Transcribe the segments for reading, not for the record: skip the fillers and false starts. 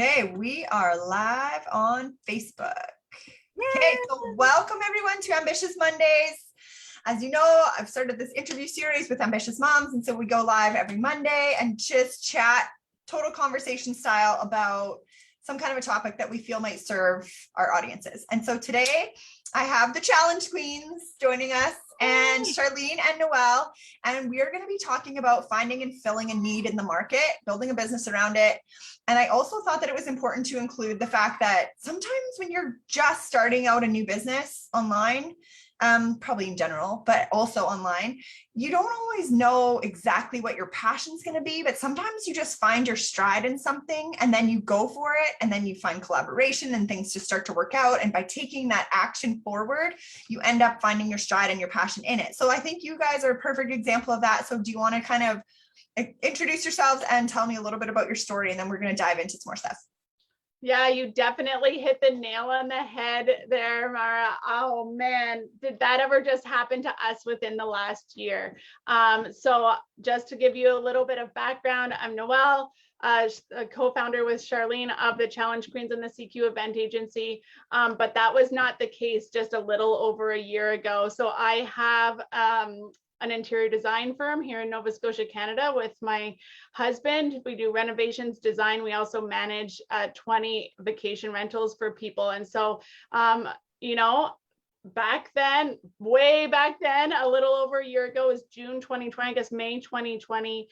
Okay, we are live on Facebook. Okay, so welcome everyone to Ambitious Mondays. As you know, I've started this interview series with ambitious moms, and so we go live every Monday and just chat, total conversation style, about some kind of a topic that we feel might serve our audiences. And so today I have the Challenge Queens joining us, and Charlene and Noelle, and we are going to be talking about finding and filling a need in the market, building a business around it. And I also thought that it was important to include the fact that sometimes when you're just starting out a new business online, probably in general, but also online, you don't always know exactly what your passion's going to be, but sometimes you just find your stride in something and then you go for it, and then you find collaboration and things just start to work out. And by taking that action forward, you end up finding your stride and your passion in it. So I think you guys are a perfect example of that. So do you want to kind of introduce yourselves and tell me a little bit about your story, and then we're going to dive into some more stuff. Yeah, you definitely hit the nail on the head there, Mara. Oh man, did that ever just happen to us within the last year? So just to give you a little bit of background, I'm Noelle, a co-founder with Charlene of the Challenge Queens and the CQ event agency. But that was not the case just a little over a year ago. So I have an interior design firm here in Nova Scotia, Canada, with my husband. We do renovations, design. We also manage 20 vacation rentals for people. And so, back then, way back then, a little over a year ago, is June 2020, I guess May 2020.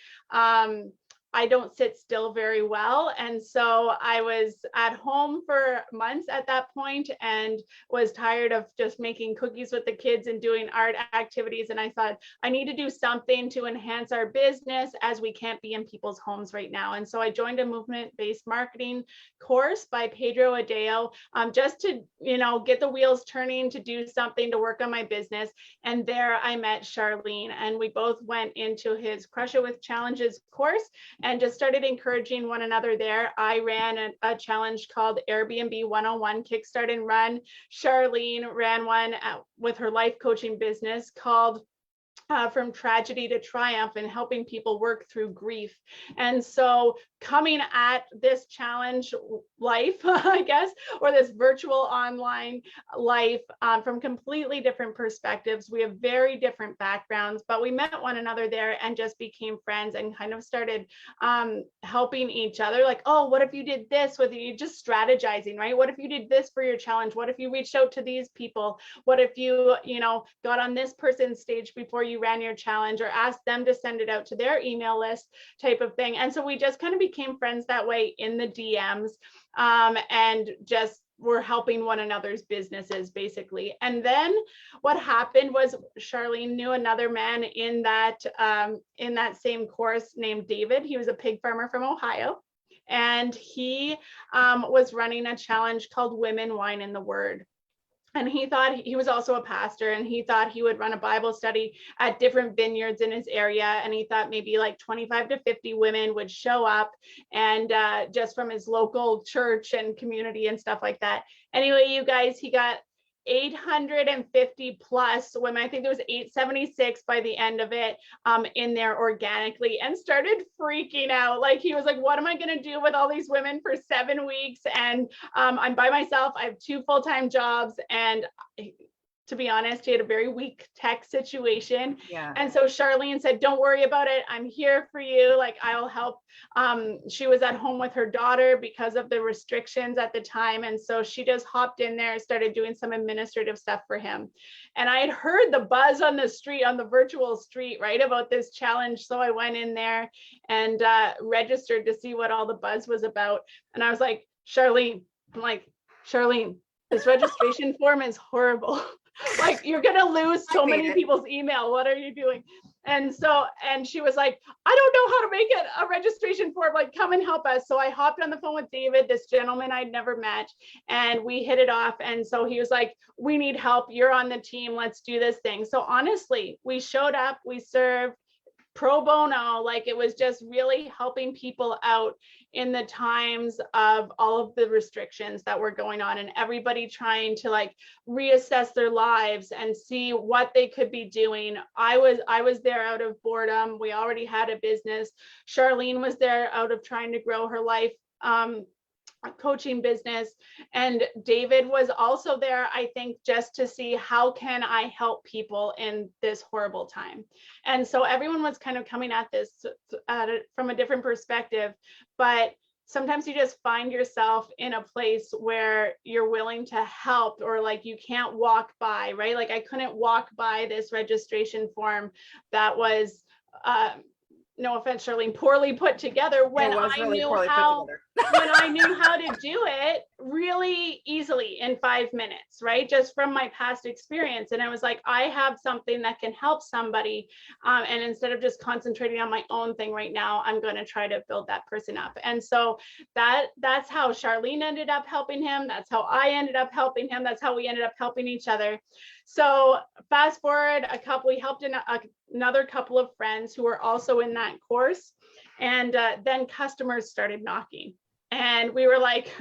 I don't sit still very well. And so I was at home for months at that point and was tired of just making cookies with the kids and doing art activities. And I thought, I need to do something to enhance our business, as we can't be in people's homes right now. And so I joined a movement-based marketing course by Pedro Adeo, just to, get the wheels turning, to do something to work on my business. And there I met Charlene, and we both went into his Crush It With Challenges course and just started encouraging one another there. I ran a challenge called Airbnb 101 Kickstart and Run. Charlene ran one with her life coaching business called From Tragedy to Triumph, and helping people work through grief. And so coming at this challenge life, I guess, or this virtual online life, from completely different perspectives. We have very different backgrounds, but we met one another there and just became friends and kind of started helping each other. Like, oh, what if you did this with you? Just strategizing, right? What if you did this for your challenge? What if you reached out to these people? What if you, got on this person's stage before you ran your challenge, or asked them to send it out to their email list, type of thing. And so we just kind of became friends that way in the DMs, and just were helping one another's businesses, basically. And then what happened was Charlene knew another man in that same course named David. He was a pig farmer from Ohio, and he was running a challenge called Women, Wine, and the Word. And he thought, he was also a pastor, and he thought he would run a Bible study at different vineyards in his area. And he thought maybe like 25 to 50 women would show up, and just from his local church and community and stuff like that. Anyway, you guys, he got 850 plus women. I think there was 876 by the end of it, in there organically, and started freaking out. Like, he was like, what am I going to do with all these women for 7 weeks? And I'm by myself. I have 2 full-time jobs. And to be honest, he had a very weak tech situation. Yeah. And so Charlene said, don't worry about it. I'm here for you. Like, I'll help. She was at home with her daughter because of the restrictions at the time. And so she just hopped in there and started doing some administrative stuff for him. And I had heard the buzz on the street, on the virtual street, right, about this challenge. So I went in there and registered to see what all the buzz was about. And I was like, Charlene, this registration form is horrible. Like, you're gonna lose so many people's email. What are you doing? And she was like, I don't know how to make it a registration form. Like, come and help us. So I hopped on the phone with David, this gentleman I'd never met, and we hit it off. And so he was like, we need help. You're on the team. Let's do this thing. So honestly, we showed up, we served pro bono. Like, it was just really helping people out in the times of all of the restrictions that were going on, and everybody trying to like reassess their lives and see what they could be doing. I was there out of boredom. We already had a business. Charlene was there out of trying to grow her life coaching business. And David was also there, I think, just to see how can I help people in this horrible time. And so everyone was kind of coming at this from a different perspective, but sometimes you just find yourself in a place where you're willing to help, or like you can't walk by, right? Like I couldn't walk by this registration form that was, no offense, Charlene, poorly put together when I knew how when I knew how to do it really easily in 5 minutes, right? Just from my past experience. And I was like, I have something that can help somebody. And instead of just concentrating on my own thing right now, I'm going to try to build that person up. And so that's how Charlene ended up helping him. That's how I ended up helping him. That's how we ended up helping each other. So fast forward we helped another couple of friends who were also in that course. And then customers started knocking. And we were like,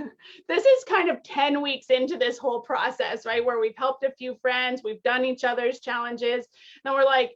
this is kind of 10 weeks into this whole process, right? Where we've helped a few friends, we've done each other's challenges. And we're like,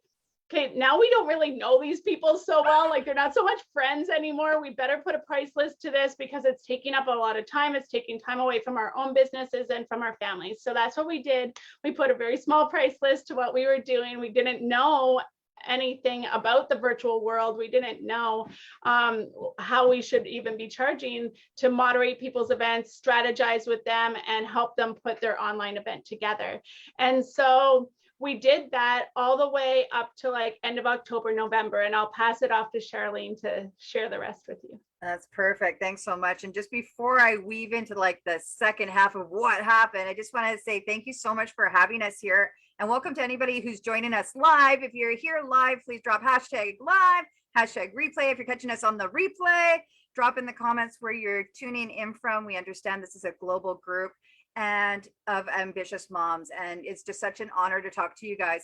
okay, now we don't really know these people so well. Like they're not so much friends anymore. We better put a price list to this because it's taking up a lot of time. It's taking time away from our own businesses and from our families. So that's what we did. We put a very small price list to what we were doing. We didn't know anything about the virtual world. We didn't know how we should even be charging to moderate people's events, strategize with them, and help them put their online event together. And so we did that all the way up to like end of October, November, and I'll pass it off to Charlene to share the rest with you. That's perfect. Thanks so much. And just before I weave into like the second half of what happened, I just wanted to say thank you so much for having us here. And welcome to anybody who's joining us live. If you're here live, please drop hashtag live, hashtag replay. If you're catching us on the replay, drop in the comments where you're tuning in from. We understand this is a global group and of ambitious moms. And it's just such an honor to talk to you guys.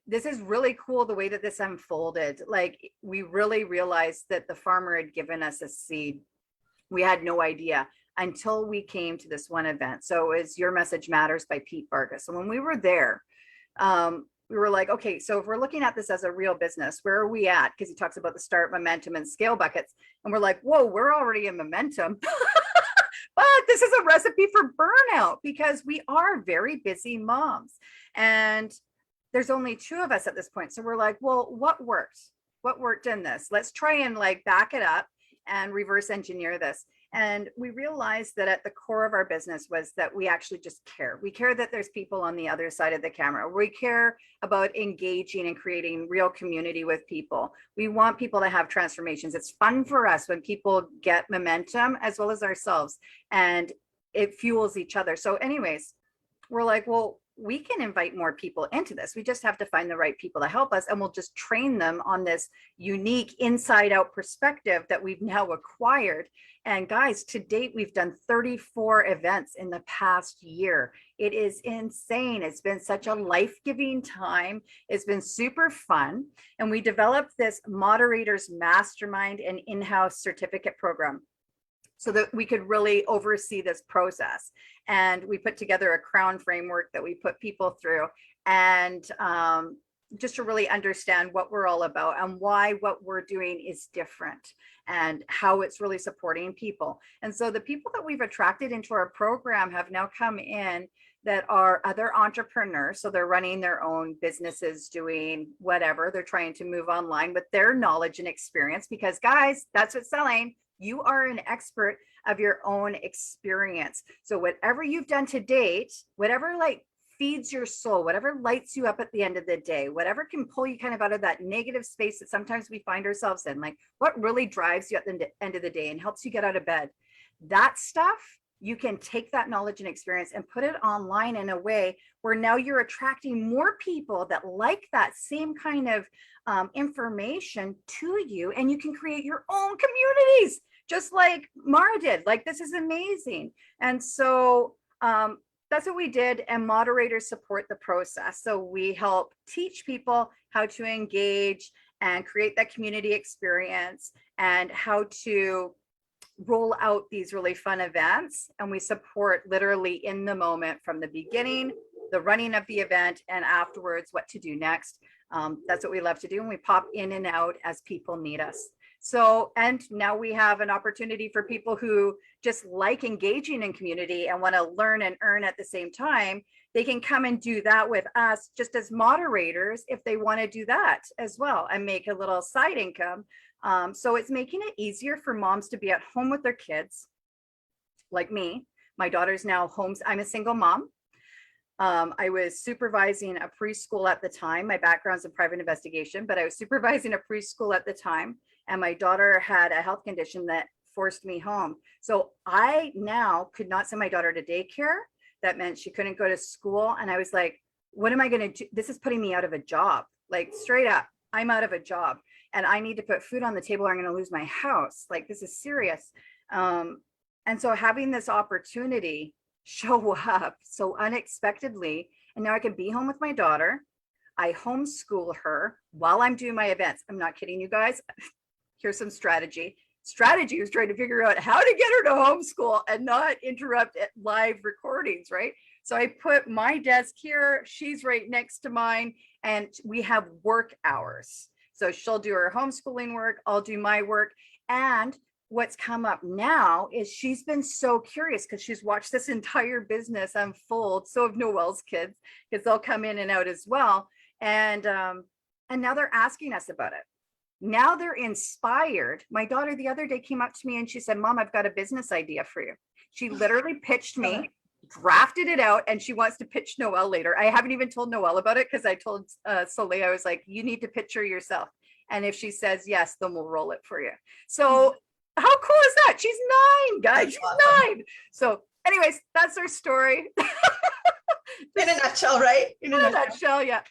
This is really cool the way that this unfolded. Like we really realized that the farmer had given us a seed. We had no idea until we came to this one event. So it's Your Message Matters by Pete Vargas. So when we were there, we were like, okay, so if we're looking at this as a real business, where are we at? Because he talks about the start, momentum, and scale buckets. And we're like, whoa, we're already in momentum. But this is a recipe for burnout because we are very busy moms. And there's only 2 of us at this point. So we're like, well, what worked? What worked in this? Let's try and like back it up and reverse engineer this. And we realized that at the core of our business was that we actually just care. We care that there's people on the other side of the camera. We care about engaging and creating real community with people. We want people to have transformations. It's fun for us when people get momentum as well as ourselves, and it fuels each other. So anyways, we're like, well, we can invite more people into this. We just have to find the right people to help us, and we'll just train them on this unique inside out perspective that we've now acquired. And guys, to date, we've done 34 events in the past year. It is insane. It's been such a life-giving time. It's been super fun. And we developed this moderators mastermind and in-house certificate program so that we could really oversee this process. And we put together a crown framework that we put people through, and just to really understand what we're all about and why what we're doing is different and how it's really supporting people. And so the people that we've attracted into our program have now come in that are other entrepreneurs. So they're running their own businesses, doing whatever. They're trying to move online with their knowledge and experience, because guys, that's what's selling. You are an expert of your own experience. So whatever you've done to date, whatever like feeds your soul, whatever lights you up at the end of the day, whatever can pull you kind of out of that negative space that sometimes we find ourselves in, like what really drives you at the end of the day and helps you get out of bed, that stuff, you can take that knowledge and experience and put it online in a way where now you're attracting more people that like that same kind of information to you, and you can create your own communities, just like Mara did. Like, this is amazing. And so that's what we did. And moderators support the process. So we help teach people how to engage and create that community experience and how to roll out these really fun events. And we support literally in the moment, from the beginning, the running of the event, and afterwards what to do next. That's what we love to do. And we pop in and out as people need us. So, and now we have an opportunity for people who just like engaging in community and want to learn and earn at the same time. They can come and do that with us just as moderators if they want to do that as well and make a little side income. So it's making it easier for moms to be at home with their kids, like me. My daughter's now home. I'm a single mom. I was supervising a preschool at the time. My background's in private investigation, but I was supervising a preschool at the time. And my daughter had a health condition that forced me home. So I now could not send my daughter to daycare. That meant she couldn't go to school. And I was like, what am I going to do? This is putting me out of a job. Like straight up, I'm out of a job and I need to put food on the table or I'm going to lose my house. Like this is serious. And so having this opportunity show up so unexpectedly, and now I can be home with my daughter. I homeschool her while I'm doing my events. I'm not kidding you guys. Here's some strategy. Strategy was trying to figure out how to get her to homeschool and not interrupt live recordings, right? So I put my desk here, she's right next to mine, and we have work hours. So she'll do her homeschooling work, I'll do my work. And what's come up now is she's been so curious because she's watched this entire business unfold. So have Noelle's kids, because they'll come in and out as well. And now they're asking us about it. Now they're inspired. My daughter the other day came up to me and she said, Mom, I've got a business idea for you. She literally pitched me, drafted it out, and she wants to pitch Noelle later. I haven't even told Noelle about it because I told Soleil, I was like, you need to pitch her yourself. And if she says yes, then we'll roll it for you. So how cool is that? She's 9, guys. She's 9. So anyways, that's her story. In a nutshell, right? In a nutshell, yeah.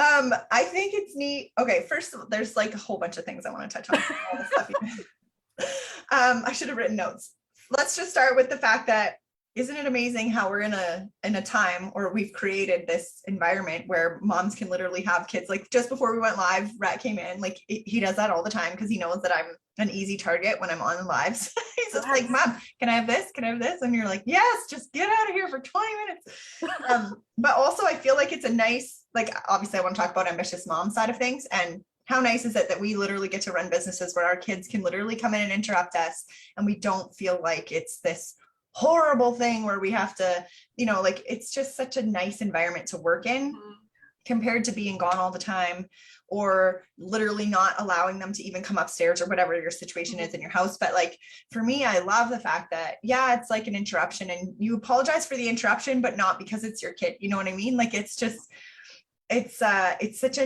I think it's neat. Okay, first of all, there's like a whole bunch of things I want to touch on. All the stuff I should have written notes. Let's just start with the fact that isn't it amazing how we're in a time or we've created this environment where moms can literally have kids. Like just before we went live, Rhett came in, like he does that all the time because he knows that I'm an easy target when I'm on the lives. He's just like, Mom, can I have this? Can I have this? And you're like, yes, just get out of here for 20 minutes. But also I feel like it's a nice, like, obviously I want to talk about ambitious mom side of things, and how nice is it that we literally get to run businesses where our kids can literally come in and interrupt us and we don't feel like it's this horrible thing where we have to, like, it's just such a nice environment to work in compared to being gone all the time or literally not allowing them to even come upstairs or whatever your situation is in your house. But like, for me, I love the fact that, yeah, it's like an interruption and you apologize for the interruption, but not because it's your kid. You know what I mean? Like, it's just, it's such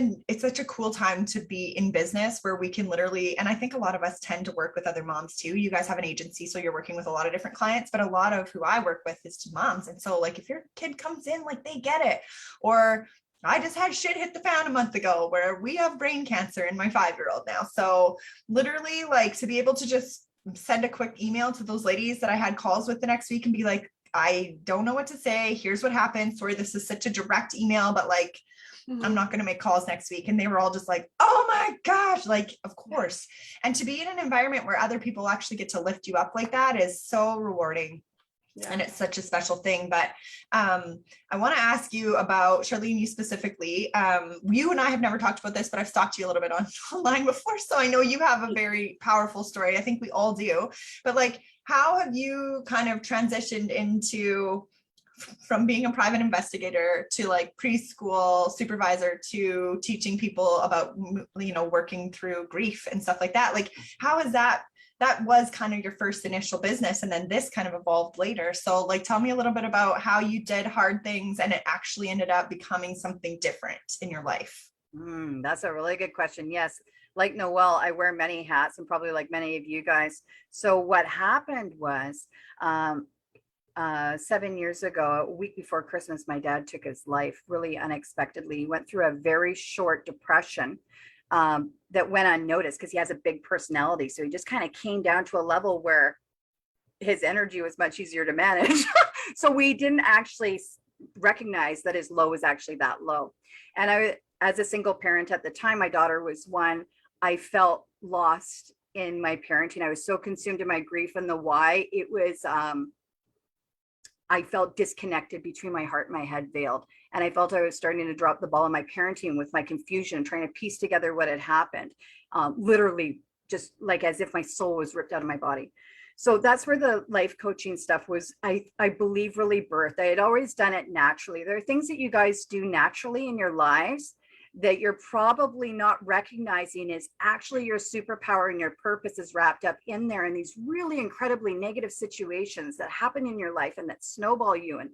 a cool time to be in business where we can literally, and I think a lot of us tend to work with other moms too. You guys have an agency, so you're working with a lot of different clients, but a lot of who I work with is to moms. And so like, if your kid comes in, like they get it. Or I just had shit hit the fan a month ago where we have brain cancer in my 5-year-old now. So literally, like, to be able to just send a quick email to those ladies that I had calls with the next week and be like, I don't know what to say. Here's what happened. Sorry, this is such a direct email, but like, I'm not going to make calls next week. And they were all just like, oh my gosh, like, of course. And to be in an environment where other people actually get to lift you up like that is so rewarding. Yeah. And it's such a special thing. But I want to ask you about, Charlene, you specifically. You and I have never talked about this, but I've stalked you a little bit online before. So I know you have a very powerful story. I think we all do. But like, how have you kind of transitioned into from being a private investigator to like preschool supervisor to teaching people about, working through grief and stuff like that? Like, how is that was kind of your first initial business and then this kind of evolved later. So like, tell me a little bit about how you did hard things and it actually ended up becoming something different in your life. That's a really good question. Yes. Like Noelle, I wear many hats and probably like many of you guys. So what happened was, 7 years ago, a week before Christmas, my dad took his life really unexpectedly. He went through a very short depression that went unnoticed because he has a big personality. So he just kind of came down to a level where his energy was much easier to manage. So we didn't actually recognize that his low was actually that low. And I, as a single parent at the time, my daughter was 1, I felt lost in my parenting. I was so consumed in my grief and the why. It was, I felt disconnected between my heart and my head veiled. And I felt I was starting to drop the ball in my parenting with my confusion, trying to piece together what had happened. Literally just like as if my soul was ripped out of my body. So that's where the life coaching stuff was, I believe, really birthed. I had always done it naturally. There are things that you guys do naturally in your lives that you're probably not recognizing is actually your superpower, and your purpose is wrapped up in there, in these really incredibly negative situations that happen in your life and that snowball you and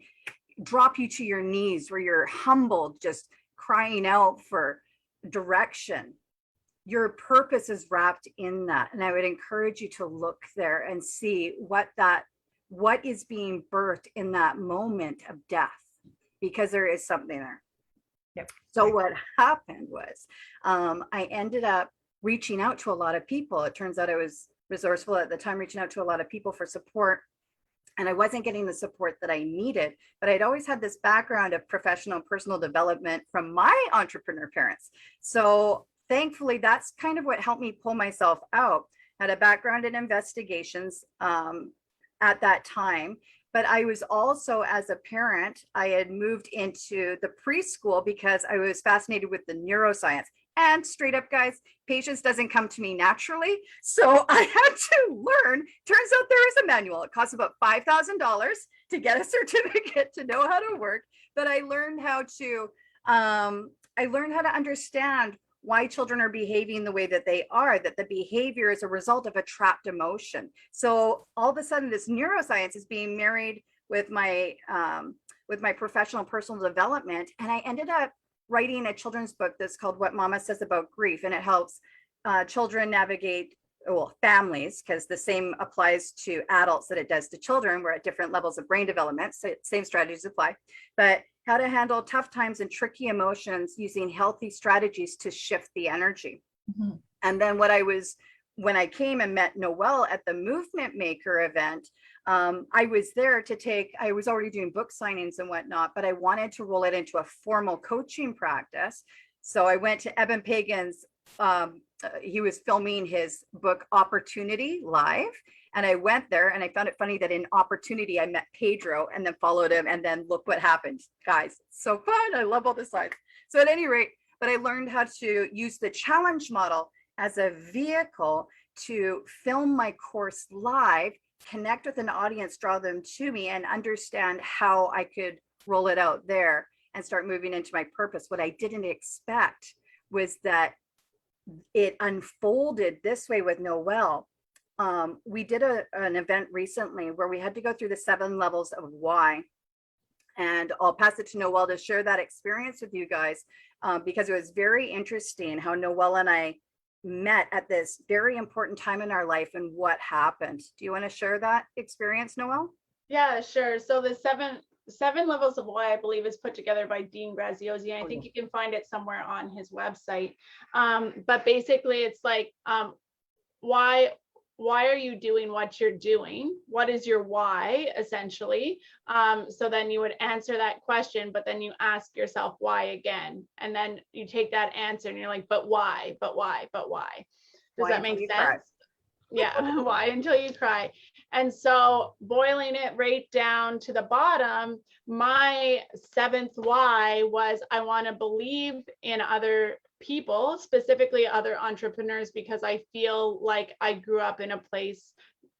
drop you to your knees where you're humbled, just crying out for direction. Your purpose is wrapped in that. And I would encourage you to look there and see what is being birthed in that moment of death, because there is something there. Yep. So what happened was, I ended up reaching out to a lot of people. It turns out I was resourceful at the time, reaching out to a lot of people for support. And I wasn't getting the support that I needed, but I'd always had this background of professional and personal development from my entrepreneur parents. So thankfully, that's kind of what helped me pull myself out. Had a background in investigations at that time, but I was also, as a parent, I had moved into the preschool because I was fascinated with the neuroscience. And straight up, guys, patience doesn't come to me naturally. So I had to learn. Turns out there is a manual. It costs about $5,000 to get a certificate to know how to work. But I learned how to understand why children are behaving the way that they are, that the behavior is a result of a trapped emotion. So all of a sudden, this neuroscience is being married with my professional personal development. And I ended up writing a children's book that's called What Mama Says About Grief. And it helps children navigate, well, families, because the same applies to adults that it does to children. We're at different levels of brain development, so same strategies apply. But how to handle tough times and tricky emotions using healthy strategies to shift the energy. Mm-hmm. And then when I came and met Noelle at the Movement Maker event, I was there I was already doing book signings and whatnot, but I wanted to roll it into a formal coaching practice. So I went to Eben Pagan's, he was filming his book Opportunity live. And I went there, and I found it funny that in Opportunity, I met Pedro and then followed him. And then look what happened, guys. So fun. I love all the slides. So at any rate, but I learned how to use the challenge model as a vehicle to film my course live, connect with an audience, draw them to me, and understand how I could roll it out there and start moving into my purpose. What I didn't expect was that it unfolded this way with Noelle. We did an event recently where we had to go through the 7 levels of why. And I'll pass it to Noelle to share that experience with you guys, because it was very interesting how Noelle and I met at this very important time in our life and what happened. Do you want to share that experience, Noelle? Yeah, sure. So the seven levels of why, I believe, is put together by Dean Graziosi. I think you can find it somewhere on his website. But basically it's like, why are you doing what you're doing? What is your why, essentially? So then you would answer that question, but then you ask yourself why again. And then you take that answer and you're like, but why, but why, but why? Does that make sense? Yeah, why until you cry. And so boiling it right down to the bottom, my 7th why was I want to believe in other people, specifically other entrepreneurs, because I feel like I grew up in a place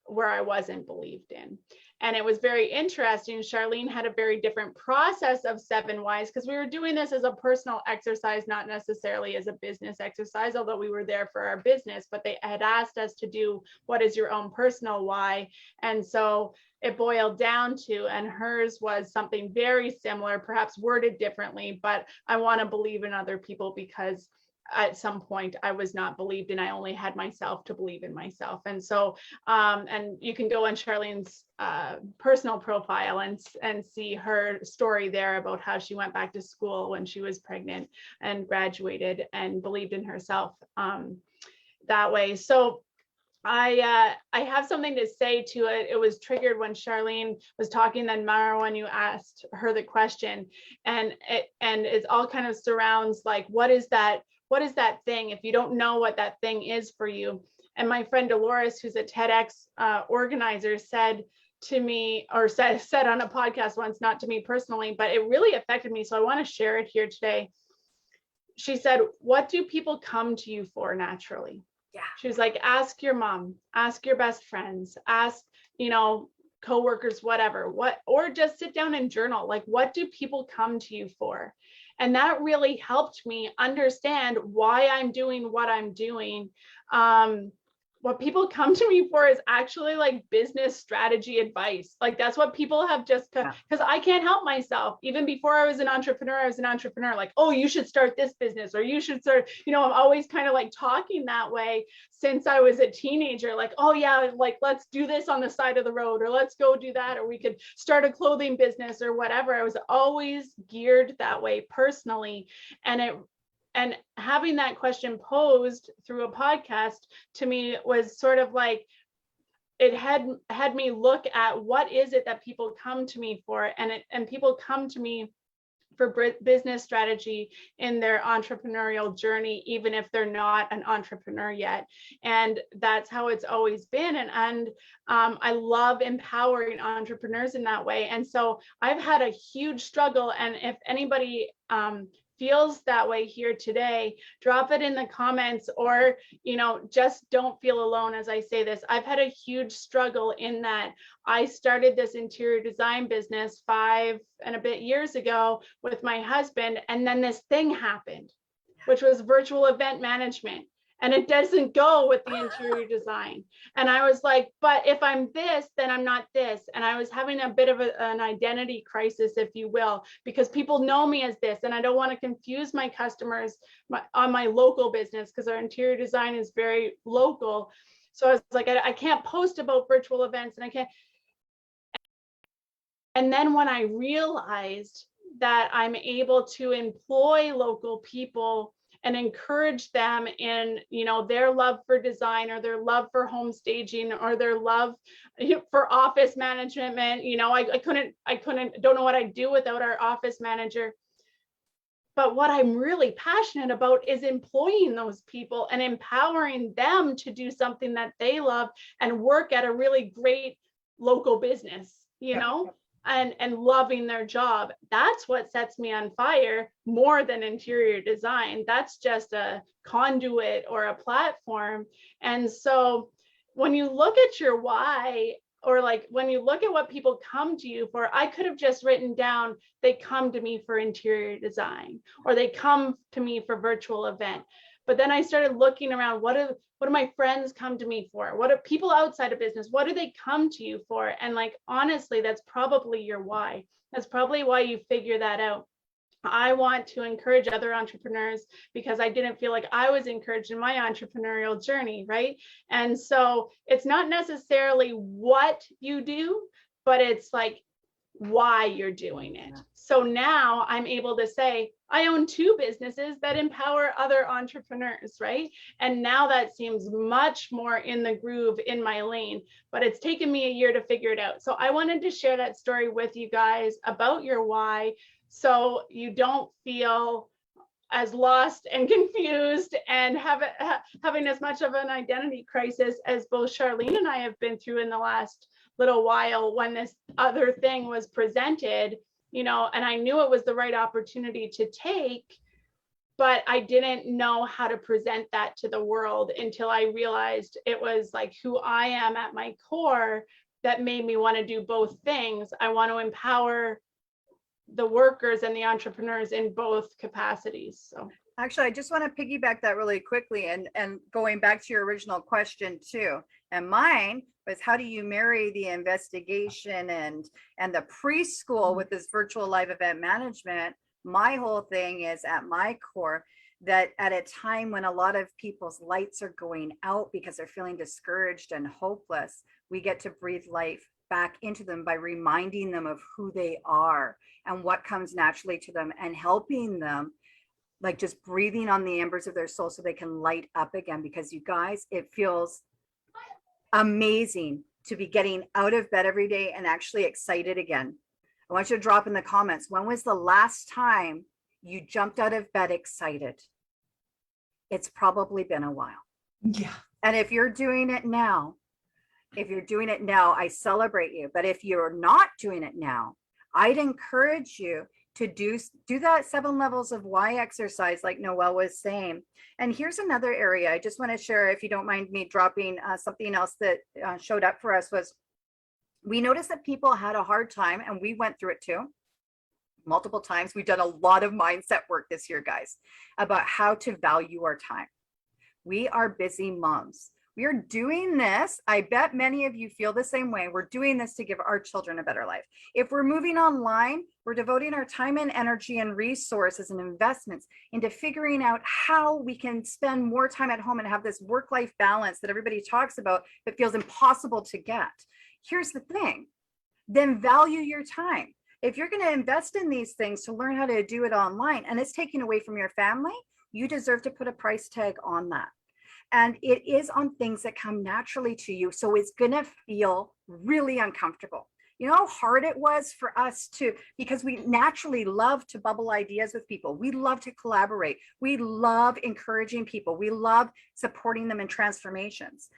where I wasn't believed in. And it was very interesting. Charlene had a very different process of 7 whys, because we were doing this as a personal exercise, not necessarily as a business exercise, although we were there for our business, but they had asked us to do what is your own personal why. And so it boiled down to, and hers was something very similar, perhaps worded differently, but I want to believe in other people because at some point I was not believed in. I only had myself to believe in myself. And so, and you can go on Charlene's personal profile and see her story there about how she went back to school when she was pregnant and graduated and believed in herself that way. So I have something to say to it. It was triggered when Charlene was talking, then Mara, when you asked her the question, and it all kind of surrounds like, what is that thing if you don't know what that thing is for you? And my friend Dolores, who's a TEDx organizer, said to me, or said on a podcast once, not to me personally, but it really affected me. So I want to share it here today. She said, what do people come to you for naturally? Yeah. She was like, ask your mom, ask your best friends, ask, coworkers, whatever, or just sit down and journal. Like, what do people come to you for? And that really helped me understand why I'm doing what I'm doing. What people come to me for is actually like business strategy advice. Like, that's what people have just, because I can't help myself. Even before I was an entrepreneur, like, oh, you should start this business, or you should start, I'm always kind of like talking that way since I was a teenager, like, oh yeah, like, let's do this on the side of the road, or let's go do that, or we could start a clothing business or whatever. I was always geared that way personally. And having that question posed through a podcast to me was sort of like, it had me look at what is it that people come to me for, and people come to me for business strategy in their entrepreneurial journey, even if they're not an entrepreneur yet. And that's how it's always been. And I love empowering entrepreneurs in that way. And so I've had a huge struggle. And if anybody feels that way here today, drop it in the comments, or just don't feel alone as I say this. I've had a huge struggle in that I started this interior design business 5 and a bit years ago with my husband, and then this thing happened, which was virtual event management. And it doesn't go with the interior design. And I was like, but if I'm this, then I'm not this. And I was having a bit of an identity crisis, if you will, because people know me as this, and I don't want to confuse my customers on my local business, because our interior design is very local. So I was like, I can't post about virtual events, and I can't. And then when I realized that I'm able to employ local people and encourage them in, their love for design, or their love for home staging, or their love for office management. I don't know what I'd do without our office manager. But what I'm really passionate about is employing those people and empowering them to do something that they love and work at a really great local business, and loving their job. That's what sets me on fire more than interior design. That's just a conduit or a platform. And so when you look at your why, or like when you look at what people come to you for, I could have just written down, they come to me for interior design, or they come to me for virtual event. But then I started looking around, what do my friends come to me for? What are people outside of business? What do they come to you for? And like, honestly, that's probably your why. That's probably why you figure that out. I want to encourage other entrepreneurs because I didn't feel like I was encouraged in my entrepreneurial journey, right? And so it's not necessarily what you do, but it's like why you're doing it. So now I'm able to say, I own 2 businesses that empower other entrepreneurs, right? And now that seems much more in the groove, in my lane, but it's taken me a year to figure it out. So I wanted to share that story with you guys about your why, so you don't feel as lost and confused and having as much of an identity crisis as both Charlene and I have been through in the last little while when this other thing was presented, and I knew it was the right opportunity to take, but I didn't know how to present that to the world until I realized it was like who I am at my core that made me want to do both things. I want to empower the workers and the entrepreneurs in both capacities. So actually, I just want to piggyback that really quickly, and going back to your original question too. And mine was, how do you marry the investigation and the preschool with this virtual live event management? My whole thing is, at my core, that at a time when a lot of people's lights are going out because they're feeling discouraged and hopeless, we get to breathe life back into them by reminding them of who they are and what comes naturally to them, and helping them, like just breathing on the embers of their soul so they can light up again. Because you guys, it feels amazing to be getting out of bed every day and actually excited again. I want you to drop in the comments, when was the last time you jumped out of bed excited? It's probably been a while. Yeah. And if you're doing it now, I celebrate you. But if you're not doing it now, I'd encourage you to do that 7 levels of why exercise, like Noelle was saying. And here's another area I just want to share, if you don't mind me dropping something else that showed up for us, was we noticed that people had a hard time, and we went through it too multiple times. We've done a lot of mindset work this year, guys, about how to value our time. We are busy moms. We are doing this. I bet many of you feel the same way. We're doing this to give our children a better life. If we're moving online, we're devoting our time and energy and resources and investments into figuring out how we can spend more time at home and have this work-life balance that everybody talks about that feels impossible to get. Here's the thing, then value your time. If you're going to invest in these things to learn how to do it online and it's taken away from your family, you deserve to put a price tag on that. And it is on things that come naturally to you. So it's going to feel really uncomfortable. You know how hard it was for us to, because we naturally love to bubble ideas with people. We love to collaborate. We love encouraging people. We love supporting them in transformations.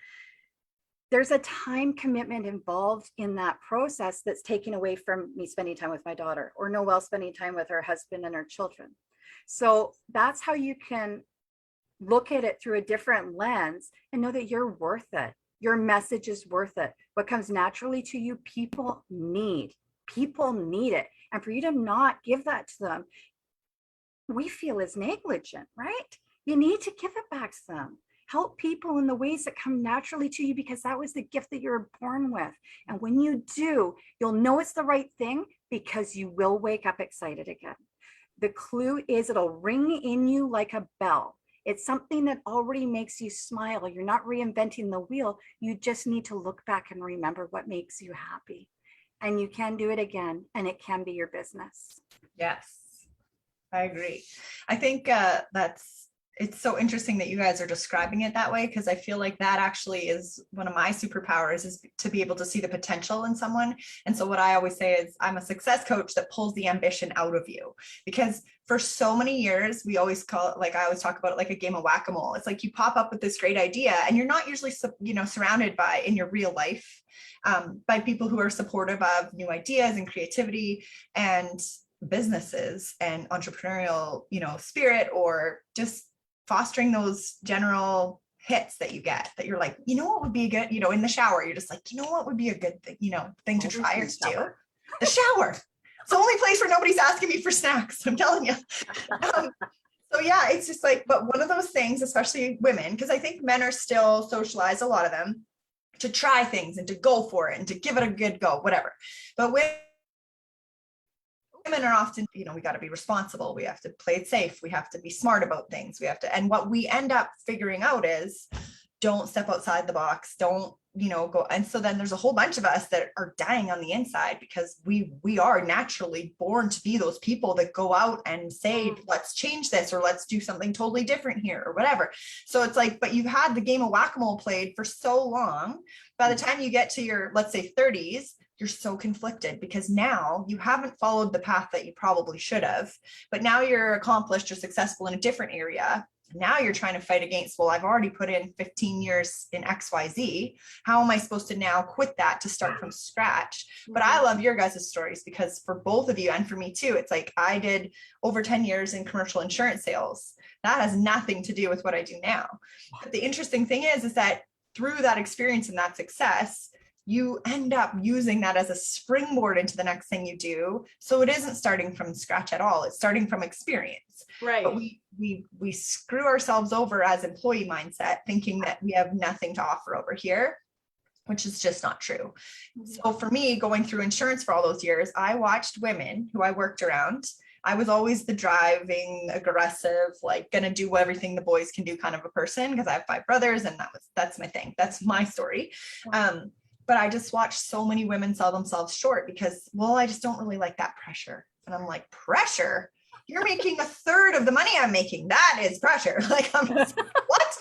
There's a time commitment involved in that process that's taken away from me spending time with my daughter, or Noelle spending time with her husband and her children. So that's how you can look at it through a different lens and know that you're worth it. Your message is worth it. What comes naturally to you, people need it. And for you to not give that to them, we feel is negligent, right? You need to give it back to them. Help people in the ways that come naturally to you, because that was the gift that you're born with. And when you do, you'll know it's the right thing, because you will wake up excited again. The clue is it'll ring in you like a bell. It's something that already makes you smile. You're not reinventing the wheel. You just need to look back and remember what makes you happy. And you can do it again, and it can be your business. Yes, I agree. I think it's so interesting that you guys are describing it that way, because I feel like that actually is one of my superpowers, is to be able to see the potential in someone. And so what I always say is I'm a success coach that pulls the ambition out of you, because for so many years, we always call it, like I always talk about it, like a game of whack-a-mole. It's like you pop up with this great idea and you're not usually, surrounded by, in your real life, by people who are supportive of new ideas and creativity and businesses and entrepreneurial, spirit, or just fostering those general hits that you get, that you're like, what would be good, in the shower, you're just like, what would be a good thing, thing to try or to do? The shower. It's the only place where nobody's asking me for snacks, I'm telling you. So yeah, it's just like, but one of those things, especially women, because I think men are still socialized, a lot of them, to try things and to go for it and to give it a good go, whatever. But women are often, we got to be responsible. We have to play it safe. We have to be smart about things. And what we end up figuring out is, don't step outside the box. Don't, go. And so then there's a whole bunch of us that are dying on the inside, because we are naturally born to be those people that go out and say, let's change this, or let's do something totally different here, or whatever. So it's like, but you've had the game of whack-a-mole played for so long. By the time you get to your, let's say, 30s, you're so conflicted, because now you haven't followed the path that you probably should have, but now you're accomplished or successful in a different area. Now you're trying to fight against, well, I've already put in 15 years in XYZ. How am I supposed to now quit that to start from scratch? But I love your guys' stories, because for both of you, and for me too, it's like, I did over 10 years in commercial insurance sales. That has nothing to do with what I do now. But the interesting thing is that through that experience and that success, you end up using that as a springboard into the next thing you do. So it isn't starting from scratch at all. It's starting from experience. Right. But we screw ourselves over as employee mindset, thinking that we have nothing to offer over here, which is just not true. So for me, going through insurance for all those years, I watched women who I worked around. I was always the driving, aggressive, like gonna do everything the boys can do kind of a person, because I have 5 brothers, and that's my thing. That's my story. But I just watched so many women sell themselves short because, well, I just don't really like that pressure. And I'm like, pressure? You're making a third of the money I'm making. That is pressure. Like, I'm just, what?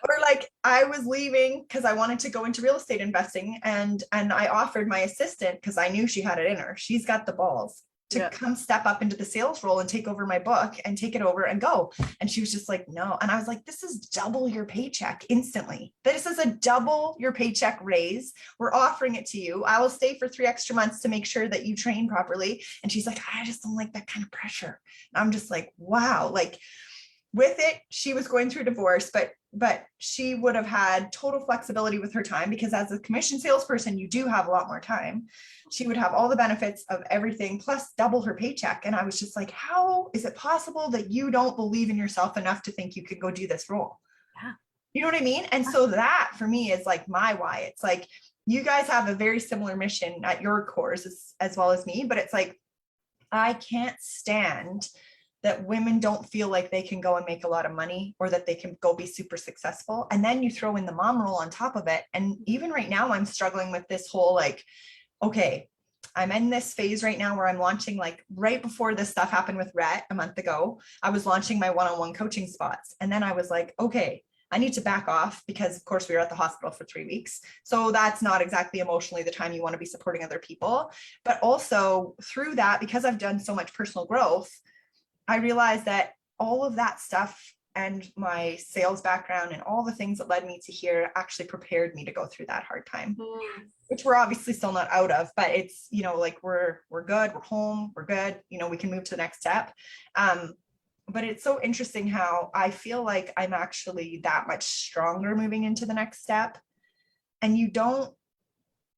Or like, I was leaving because I wanted to go into real estate investing, and I offered my assistant, because I knew she had it in her. She's got the balls. to come step up into the sales role and take over my book and take it over and go. And she was just like, no. And I was like, this is double your paycheck instantly. This is a double your paycheck raise. We're offering it to you. I will stay for 3 extra months to make sure that you train properly. And she's like, I just don't like that kind of pressure. And I'm just like, wow. Like with it, she was going through a divorce, but she would have had total flexibility with her time, because as a commission salesperson, you do have a lot more time. She would have all the benefits of everything plus double her paycheck. And I was just like, how is it possible that you don't believe in yourself enough to think you could go do this role? Yeah. You know what I mean? And so that for me is like my why. It's like, you guys have a very similar mission at your cores as well as me, but it's like, I can't stand that women don't feel like they can go and make a lot of money, or that they can go be super successful. And then you throw in the mom role on top of it. And even right now, I'm struggling with this whole, like, okay, I'm in this phase right now where I'm launching, like right before this stuff happened with Rhett a month ago, I was launching my one-on-one coaching spots. And then I was like, okay, I need to back off, because of course we were at the hospital for 3 weeks. So that's not exactly emotionally the time you want to be supporting other people. But also through that, because I've done so much personal growth, I realized that all of that stuff and my sales background and all the things that led me to here actually prepared me to go through that hard time, which we're obviously still not out of, but it's, you know, like we're good, we're home, we're good, you know, we can move to the next step. But it's so interesting how I feel like I'm actually that much stronger moving into the next step. And you don't,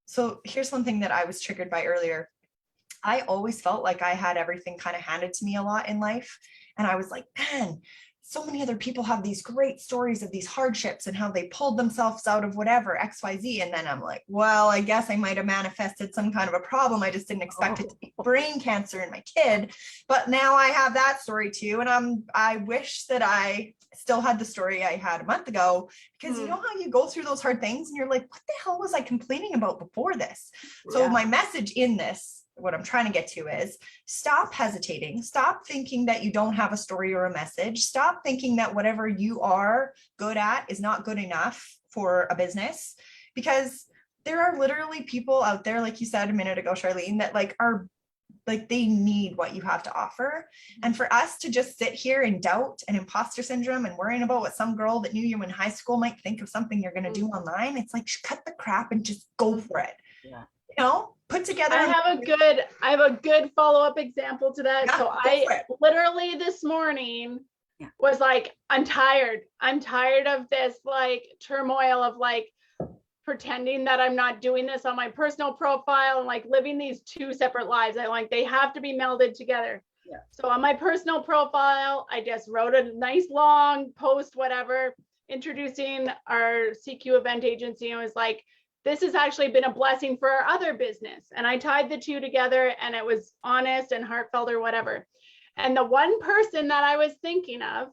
so here's one thing that I was triggered by earlier. I always felt like I had everything kind of handed to me a lot in life. And I was like, man, so many other people have these great stories of these hardships and how they pulled themselves out of whatever, XYZ. And then I'm like, well, I guess I might have manifested some kind of a problem. I just didn't expect it to be brain cancer in my kid. But now I have that story too. And I wish that I still had the story I had a month ago, because you know how you go through those hard things and you're like, what the hell was I complaining about before this? So my message in this, what I'm trying to get to is stop hesitating, stop thinking that you don't have a story or a message, stop thinking that whatever you are good at is not good enough for a business, because there are literally people out there, like you said a minute ago, Charlene, that like are like, they need what you have to offer. And for us to just sit here in doubt and imposter syndrome and worrying about what some girl that knew you in high school might think of something you're going to do online, it's like, cut the crap and just go for it. Yeah. You know, put together. I have a good follow-up example to that. Yeah, so I literally this morning was like, I'm tired of this like turmoil of like pretending that I'm not doing this on my personal profile and like living these 2 separate lives. I like, they have to be melded together. Yeah. So on my personal profile, I just wrote a nice long post, whatever, introducing our CQ event agency, and was like, this has actually been a blessing for our other business. And I tied the 2 together, and it was honest and heartfelt or whatever. And the one person that I was thinking of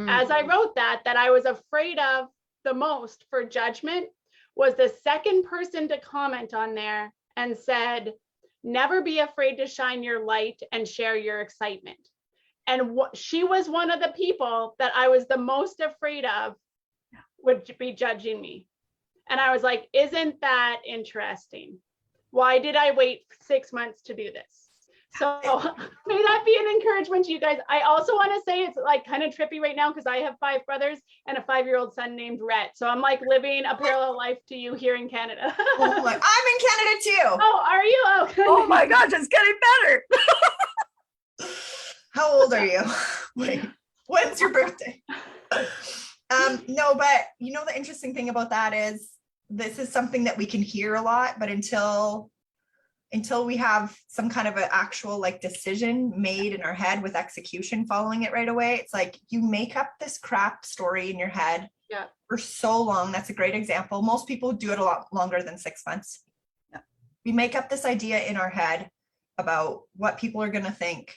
as I wrote that I was afraid of the most for judgment was the second person to comment on there and said, never be afraid to shine your light and share your excitement. And she was one of the people that I was the most afraid of would be judging me. And I was like, isn't that interesting? Why did I wait 6 months to do this? So may that be an encouragement to you guys. I also want to say it's like kind of trippy right now because I have 5 brothers and a 5-year-old son named Rhett. So I'm like living a parallel life to you here in Canada. Oh my, I'm in Canada too. Oh, are you? Oh my gosh, it's getting better. How old are you? Wait, when's your birthday? No, but you know, the interesting thing about that is this is something that we can hear a lot, but until we have some kind of an actual like decision made in our head with execution following it right away, it's like you make up this crap story in your head for so long. That's a great example. Most people do it a lot longer than 6 months. Yeah. We make up this idea in our head about what people are going to think.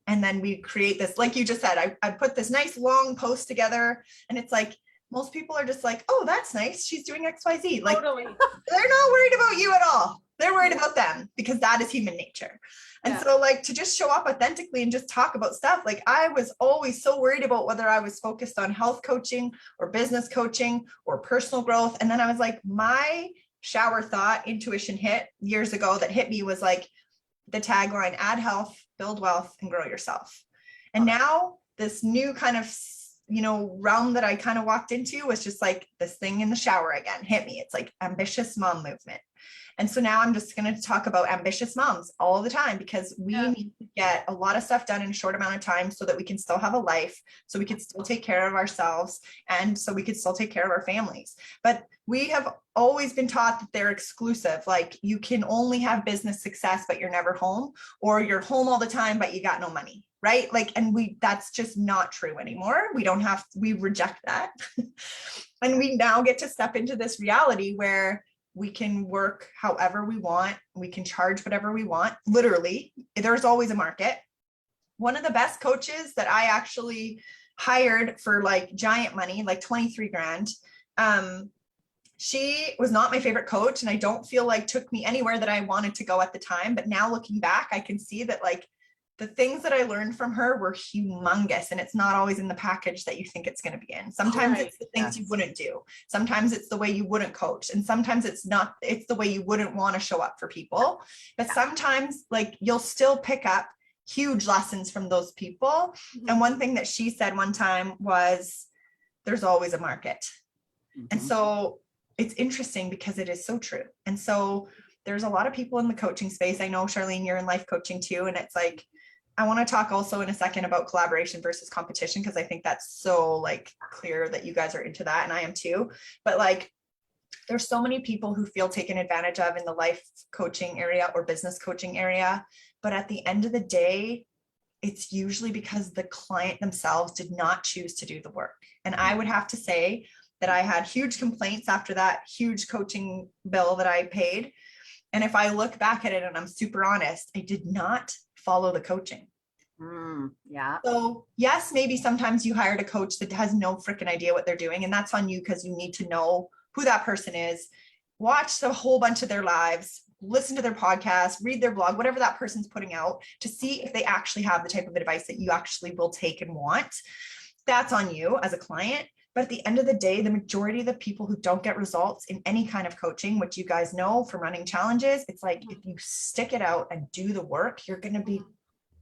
And then we create this, like you just said, I put this nice long post together, and it's like, most people are just like, oh, that's nice, she's doing XYZ. Like, totally. They're not worried about you at all. They're worried about them, because that is human nature. And so like to just show up authentically and just talk about stuff. Like I was always so worried about whether I was focused on health coaching or business coaching or personal growth. And then I was like, my shower thought intuition hit years ago that hit me was like, the tagline, add health, build wealth, and grow yourself. And now this new kind of, realm that I kind of walked into was just like this thing in the shower again, hit me. It's like ambitious mom movement. And so now I'm just going to talk about ambitious moms all the time, because we need to get a lot of stuff done in a short amount of time so that we can still have a life, so we can still take care of ourselves, and so we can still take care of our families. But we have always been taught that they're exclusive. Like you can only have business success, but you're never home, or you're home all the time, but you got no money. Right? Like, and that's just not true anymore. We reject that. And we now get to step into this reality where we can work however we want. We can charge whatever we want. Literally, there's always a market. One of the best coaches that I actually hired for like giant money, like 23 grand. She was not my favorite coach, and I don't feel like took me anywhere that I wanted to go at the time. But now looking back, I can see that like the things that I learned from her were humongous, and it's not always in the package that you think it's going to be in. Sometimes it's the things you wouldn't do. Sometimes it's the way you wouldn't coach. And sometimes it's the way you wouldn't want to show up for people. But sometimes like you'll still pick up huge lessons from those people. And one thing that she said one time was, there's always a market. And so it's interesting because it is so true. And so there's a lot of people in the coaching space. I know, Charlene, you're in life coaching too. And it's like, I want to talk also in a second about collaboration versus competition, because I think that's so like clear that you guys are into that, and I am too. But like, there's so many people who feel taken advantage of in the life coaching area or business coaching area. But at the end of the day, it's usually because the client themselves did not choose to do the work. And I would have to say that I had huge complaints after that huge coaching bill that I paid. And if I look back at it and I'm super honest, I did not follow the coaching. So yes, maybe sometimes you hired a coach that has no freaking idea what they're doing, and that's on you, because you need to know who that person is, watch a whole bunch of their lives, listen to their podcast, read their blog, whatever that person's putting out, to see if they actually have the type of advice that you actually will take and want. That's on you as a client. But at the end of the day, the majority of the people who don't get results in any kind of coaching, which you guys know from running challenges, it's like, if you stick it out and do the work, you're going to be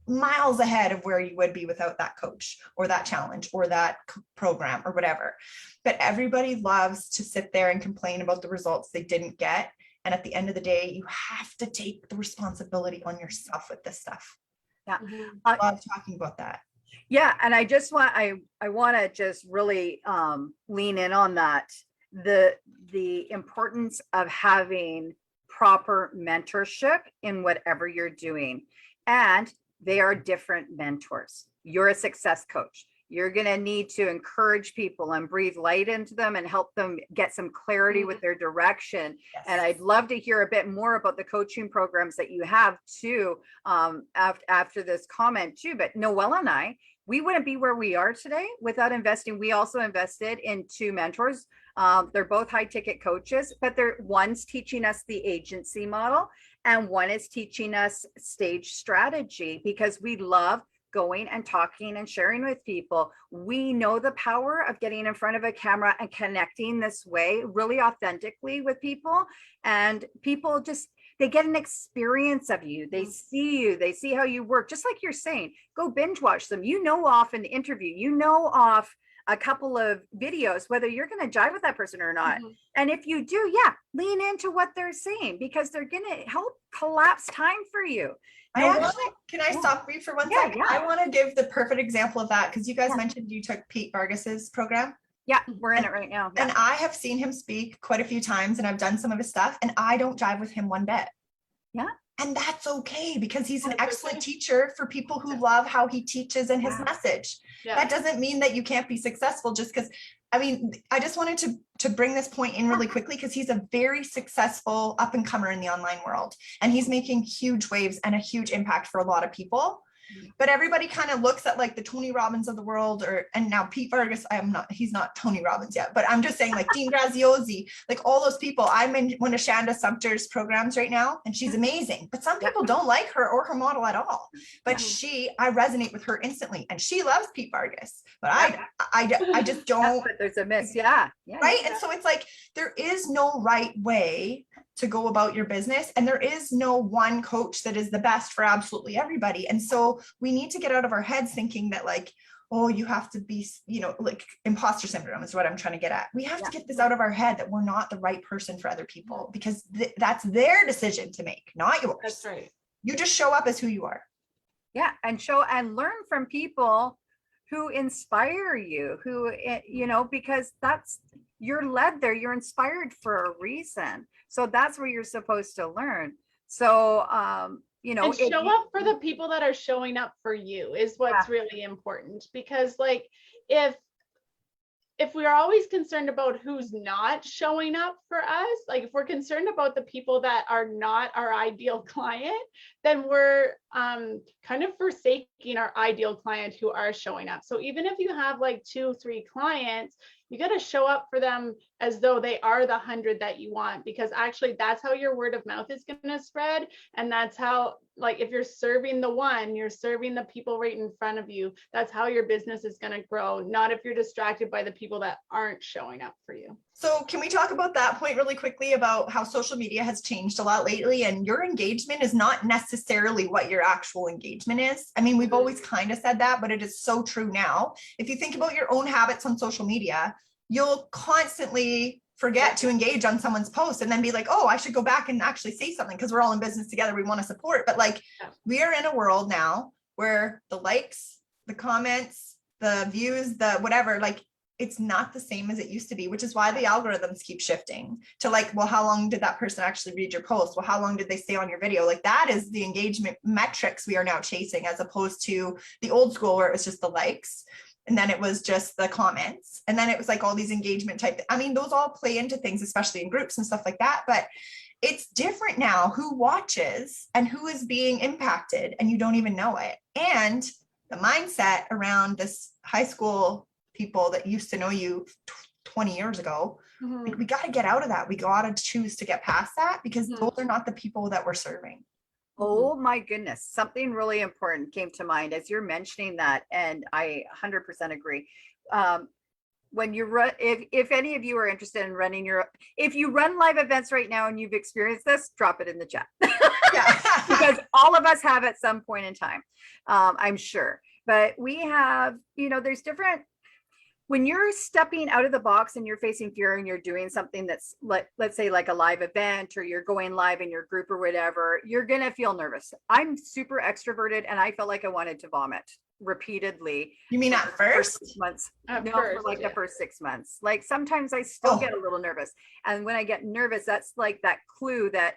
miles ahead of where you would be without that coach or that challenge or that program or whatever. But everybody loves to sit there and complain about the results they didn't get. And at the end of the day, you have to take the responsibility on yourself with this stuff. Yeah. I love talking about that. Yeah. And I want to just really lean in on that. The importance of having proper mentorship in whatever you're doing. And they are different mentors. You're a success coach. You're going to need to encourage people and breathe light into them and help them get some clarity with their direction. Yes. And I'd love to hear a bit more about the coaching programs that you have too, after this comment too. But Noelle and I, we wouldn't be where we are today without investing. We also invested in 2 mentors. They're both high ticket coaches, but one's teaching us the agency model and one is teaching us stage strategy, because we love going and talking and sharing with people. We know the power of getting in front of a camera and connecting this way really authentically with people, and people just, they get an experience of you. They see you, they see how you work. Just like you're saying, go binge watch them. Off an interview, off a couple of videos, whether you're going to jive with that person or not. And if you do, lean into what they're saying, because they're going to help collapse time for you. Can I stop you for one second? I want to give the perfect example of that, because you guys mentioned you took Pete Vargas's program. Yeah, we're in it right now. And I have seen him speak quite a few times, and I've done some of his stuff, and I don't jive with him one bit. Yeah. And that's okay, because he's an excellent teacher for people who love how he teaches and his message. That doesn't mean that you can't be successful just because, I just wanted to bring this point in really quickly, because he's a very successful up and comer in the online world, and he's making huge waves and a huge impact for a lot of people. But everybody kind of looks at like the Tony Robbins of the world, and now Pete Vargas, he's not Tony Robbins yet, but I'm just saying like Dean Graziosi, like all those people. I'm in one of Shanda Sumter's programs right now, and she's amazing, but some people don't like her or her model at all. But I resonate with her instantly, and she loves Pete Vargas, but I just don't. There's a miss. Yeah. Right. And so it's like, there is no right way to go about your business. And there is no one coach that is the best for absolutely everybody. And so we need to get out of our heads thinking that like, oh, you have to be, you know, like imposter syndrome is what I'm trying to get at. We have to get this out of our head that we're not the right person for other people, because that's their decision to make, not yours. That's right. You just show up as who you are. Yeah. And show and learn from people who inspire you, who, you know, because you're led there, you're inspired for a reason. So that's where you're supposed to learn. So, you know, and show up for the people that are showing up for you is what's really important, because like if we are always concerned about who's not showing up for us, like if we're concerned about the people that are not our ideal client, then we're kind of forsaking our ideal client who are showing up. So even if you have like 2-3 clients, you got to show up for them as though they are the 100 that you want, because actually that's how your word of mouth is going to spread. And that's how, like, if you're serving the one, you're serving the people right in front of you. That's how your business is going to grow, not if you're distracted by the people that aren't showing up for you. So can we talk about that point really quickly about how social media has changed a lot lately, and your engagement is not necessarily what your actual engagement is? I mean, we've always kind of said that, but it is so true now. If you think about your own habits on social media, you'll constantly forget to engage on someone's post and then be like, oh, I should go back and actually say something because we're all in business together. We want to support. But like, we are in a world now where the likes, the comments, the views, the whatever, like, it's not the same as it used to be, which is why the algorithms keep shifting to like, well, how long did that person actually read your post? Well, how long did they stay on your video? Like, that is the engagement metrics we are now chasing, as opposed to the old school where it was just the likes. And then it was just the comments. And then it was like all these engagement type. I mean, those all play into things, especially in groups and stuff like that. But it's different now who watches and who is being impacted, and you don't even know it. And the mindset around this high school people that used to know you 20 years ago, like, we got to get out of that. We got to choose to get past that, because those are not the people that we're serving. Oh my goodness. Something really important came to mind as you're mentioning that. And I 100% agree. When you run, if any of you are interested in running if you run live events right now and you've experienced this, drop it in the chat. Because all of us have at some point in time, I'm sure. But we have, you know, there's different, when you're stepping out of the box and you're facing fear and you're doing something that's let's say like a live event, or you're going live in your group or whatever, you're going to feel nervous. I'm super extroverted and I felt like I wanted to vomit repeatedly. You mean at first? 6 months. For like the first 6 months. Like sometimes I still get a little nervous. And when I get nervous, that's like that clue that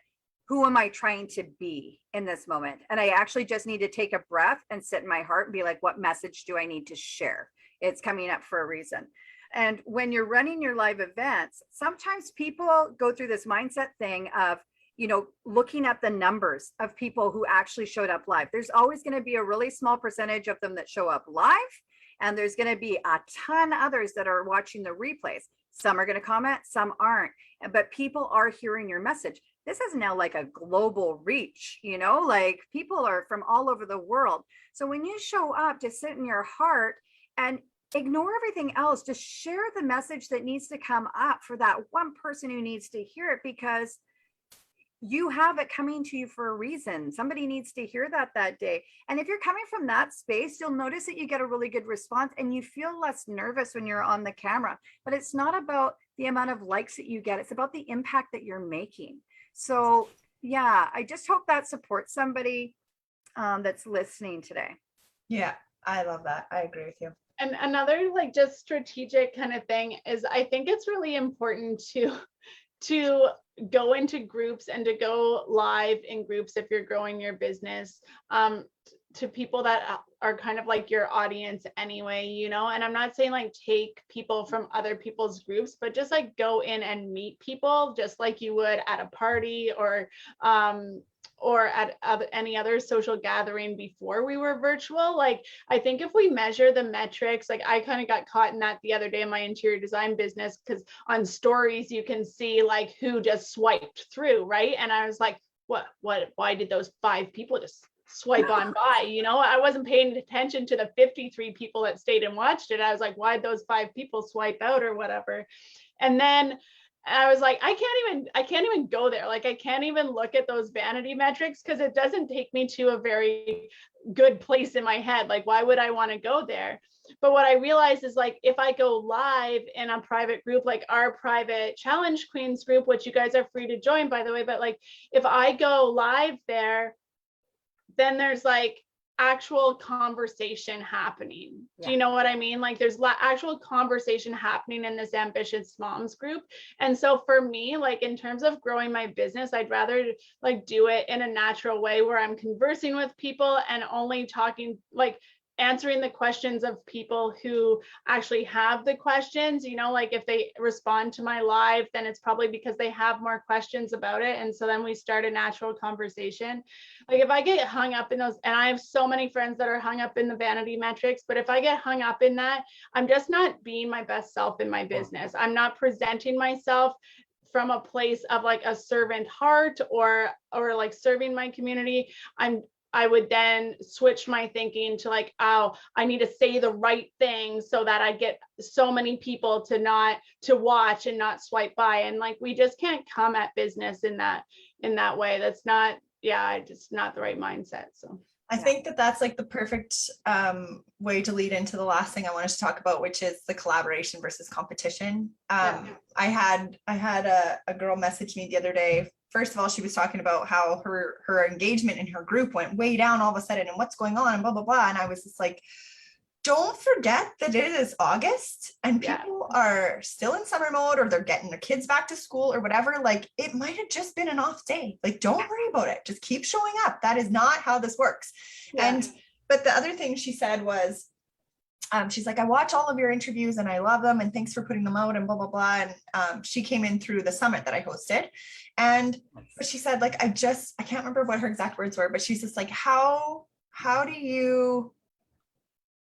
who am I trying to be in this moment? And I actually just need to take a breath and sit in my heart and be like, what message do I need to share? It's coming up for a reason. And when you're running your live events, sometimes people go through this mindset thing of, you know, looking at the numbers of people who actually showed up live. There's always going to be a really small percentage of them that show up live. And there's going to be a ton others that are watching the replays. Some are going to comment, some aren't. But people are hearing your message. This is now like a global reach, you know, like people are from all over the world. So when you show up, just sit in your heart and ignore everything else. Just share the message that needs to come up for that one person who needs to hear it, because you have it coming to you for a reason. Somebody needs to hear that day. And if you're coming from that space, you'll notice that you get a really good response and you feel less nervous when you're on the camera. But it's not about the amount of likes that you get. It's about the impact that you're making. So yeah, I just hope that supports somebody that's listening today. Yeah, I love that. I agree with you. And another like just strategic kind of thing is, I think it's really important to go into groups and to go live in groups if you're growing your business, to people that are kind of like your audience anyway, you know. And I'm not saying like take people from other people's groups, but just like go in and meet people just like you would at a party or at any other social gathering before we were virtual. Like, I think if we measure the metrics, like I kind of got caught in that the other day in my interior design business, because on stories you can see like who just swiped through, right? And I was like, why did those 5 people just swipe on by? You know, I wasn't paying attention to the 53 people that stayed and watched it. I was like, why'd those 5 people swipe out or whatever? And then And I was like, I can't even go there. Like, I can't even look at those vanity metrics because it doesn't take me to a very good place in my head. Like, why would I want to go there? But what I realized is, like, if I go live in a private group, like our private Challenge Queens group, which you guys are free to join, by the way, but like, if I go live there, then there's like actual conversation happening. Do you know what I mean? Like, there's actual conversation happening in this ambitious moms group. And so for me, like, in terms of growing my business, I'd rather like do it in a natural way where I'm conversing with people and only talking, like answering the questions of people who actually have the questions. You know, like if they respond to my live, then it's probably because they have more questions about it. And so then we start a natural conversation. Like, if I get hung up in those, and I have so many friends that are hung up in the vanity metrics, but if I get hung up in that, I'm just not being my best self in my business. I'm not presenting myself from a place of like a servant heart or like serving my community. I would then switch my thinking to like, oh, I need to say the right thing so that I get so many people to watch and not swipe by. And like, we just can't come at business in that way. That's not, just not the right mindset. So I think that that's like the perfect way to lead into the last thing I wanted to talk about, which is the collaboration versus competition. I had a girl message me the other day. First of all, she was talking about how her engagement in her group went way down all of a sudden and what's going on and blah, blah, blah. And I was just like, don't forget that it is August and people are still in summer mode, or they're getting their kids back to school or whatever. Like, it might have just been an off day. Like, don't worry about it. Just keep showing up. That is not how this works. But the other thing she said was, she's like, I watch all of your interviews and I love them and thanks for putting them out and blah, blah, blah. And she came in through the summit that I hosted. And but she said, like, I can't remember what her exact words were, but she's just like, how do you,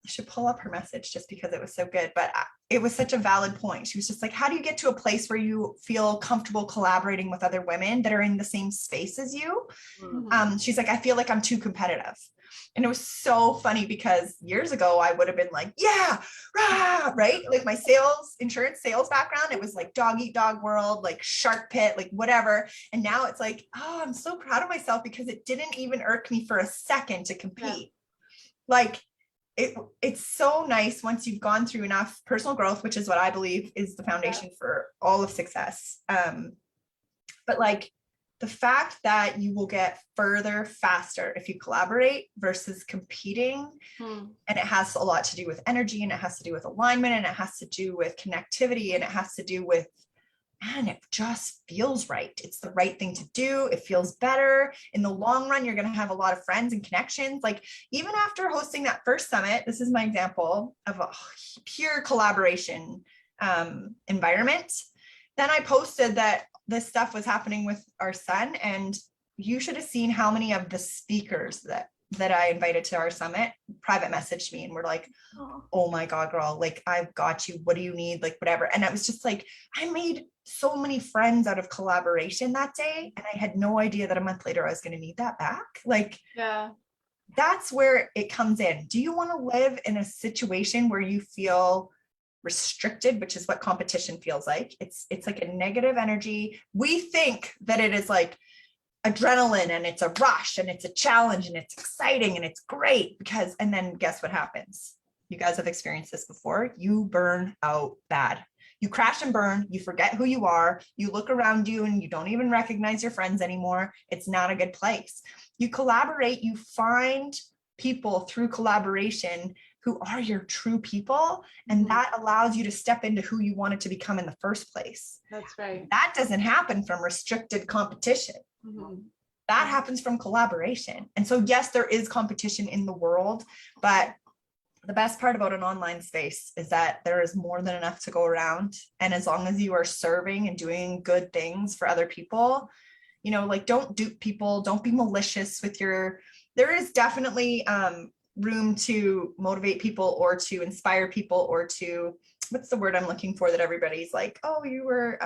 I should pull up her message just because it was so good, but it was such a valid point. She was just like, how do you get to a place where you feel comfortable collaborating with other women that are in the same space as you? She's like, I feel like I'm too competitive. And it was so funny because years ago I would have been like, yeah, rah, right? Like my insurance sales background, it was like dog eat dog world, like shark pit, like whatever. And now it's like, oh, I'm so proud of myself because it didn't even irk me for a second to compete. Like, it's so nice once you've gone through enough personal growth, which is what I believe is the foundation for all of success. But like, the fact that you will get further faster if you collaborate versus competing. And it has a lot to do with energy, and it has to do with alignment, and it has to do with connectivity, and it has to do with, man, it just feels right. It's the right thing to do. It feels better. In the long run, you're going to have a lot of friends and connections. Like, even after hosting that first summit, this is my example of a pure collaboration environment. Then I posted that this stuff was happening with our son, and you should have seen how many of the speakers that I invited to our summit private messaged me and were like, oh my God, girl, like, I've got you. What do you need? Like, whatever. And I was just like, I made so many friends out of collaboration that day. And I had no idea that a month later I was going to need that back. Like, that's where it comes in. Do you want to live in a situation where you feel restricted, which is what competition feels like? It's like a negative energy. We think that it is like adrenaline and it's a rush and it's a challenge and it's exciting and it's great and then guess what happens? You guys have experienced this before. You burn out bad. You crash and burn. You forget who you are. You look around you and you don't even recognize your friends anymore. It's not a good place. You collaborate. You find people through collaboration who are your true people. And that allows you to step into who you wanted to become in the first place. That's right. That doesn't happen from restricted competition. That happens from collaboration. And so, yes, there is competition in the world, but the best part about an online space is that there is more than enough to go around. And as long as you are serving and doing good things for other people, you know, like, don't dupe people, don't be malicious with there is definitely room to motivate people or to inspire people or to, what's the word I'm looking for that everybody's like, oh, you were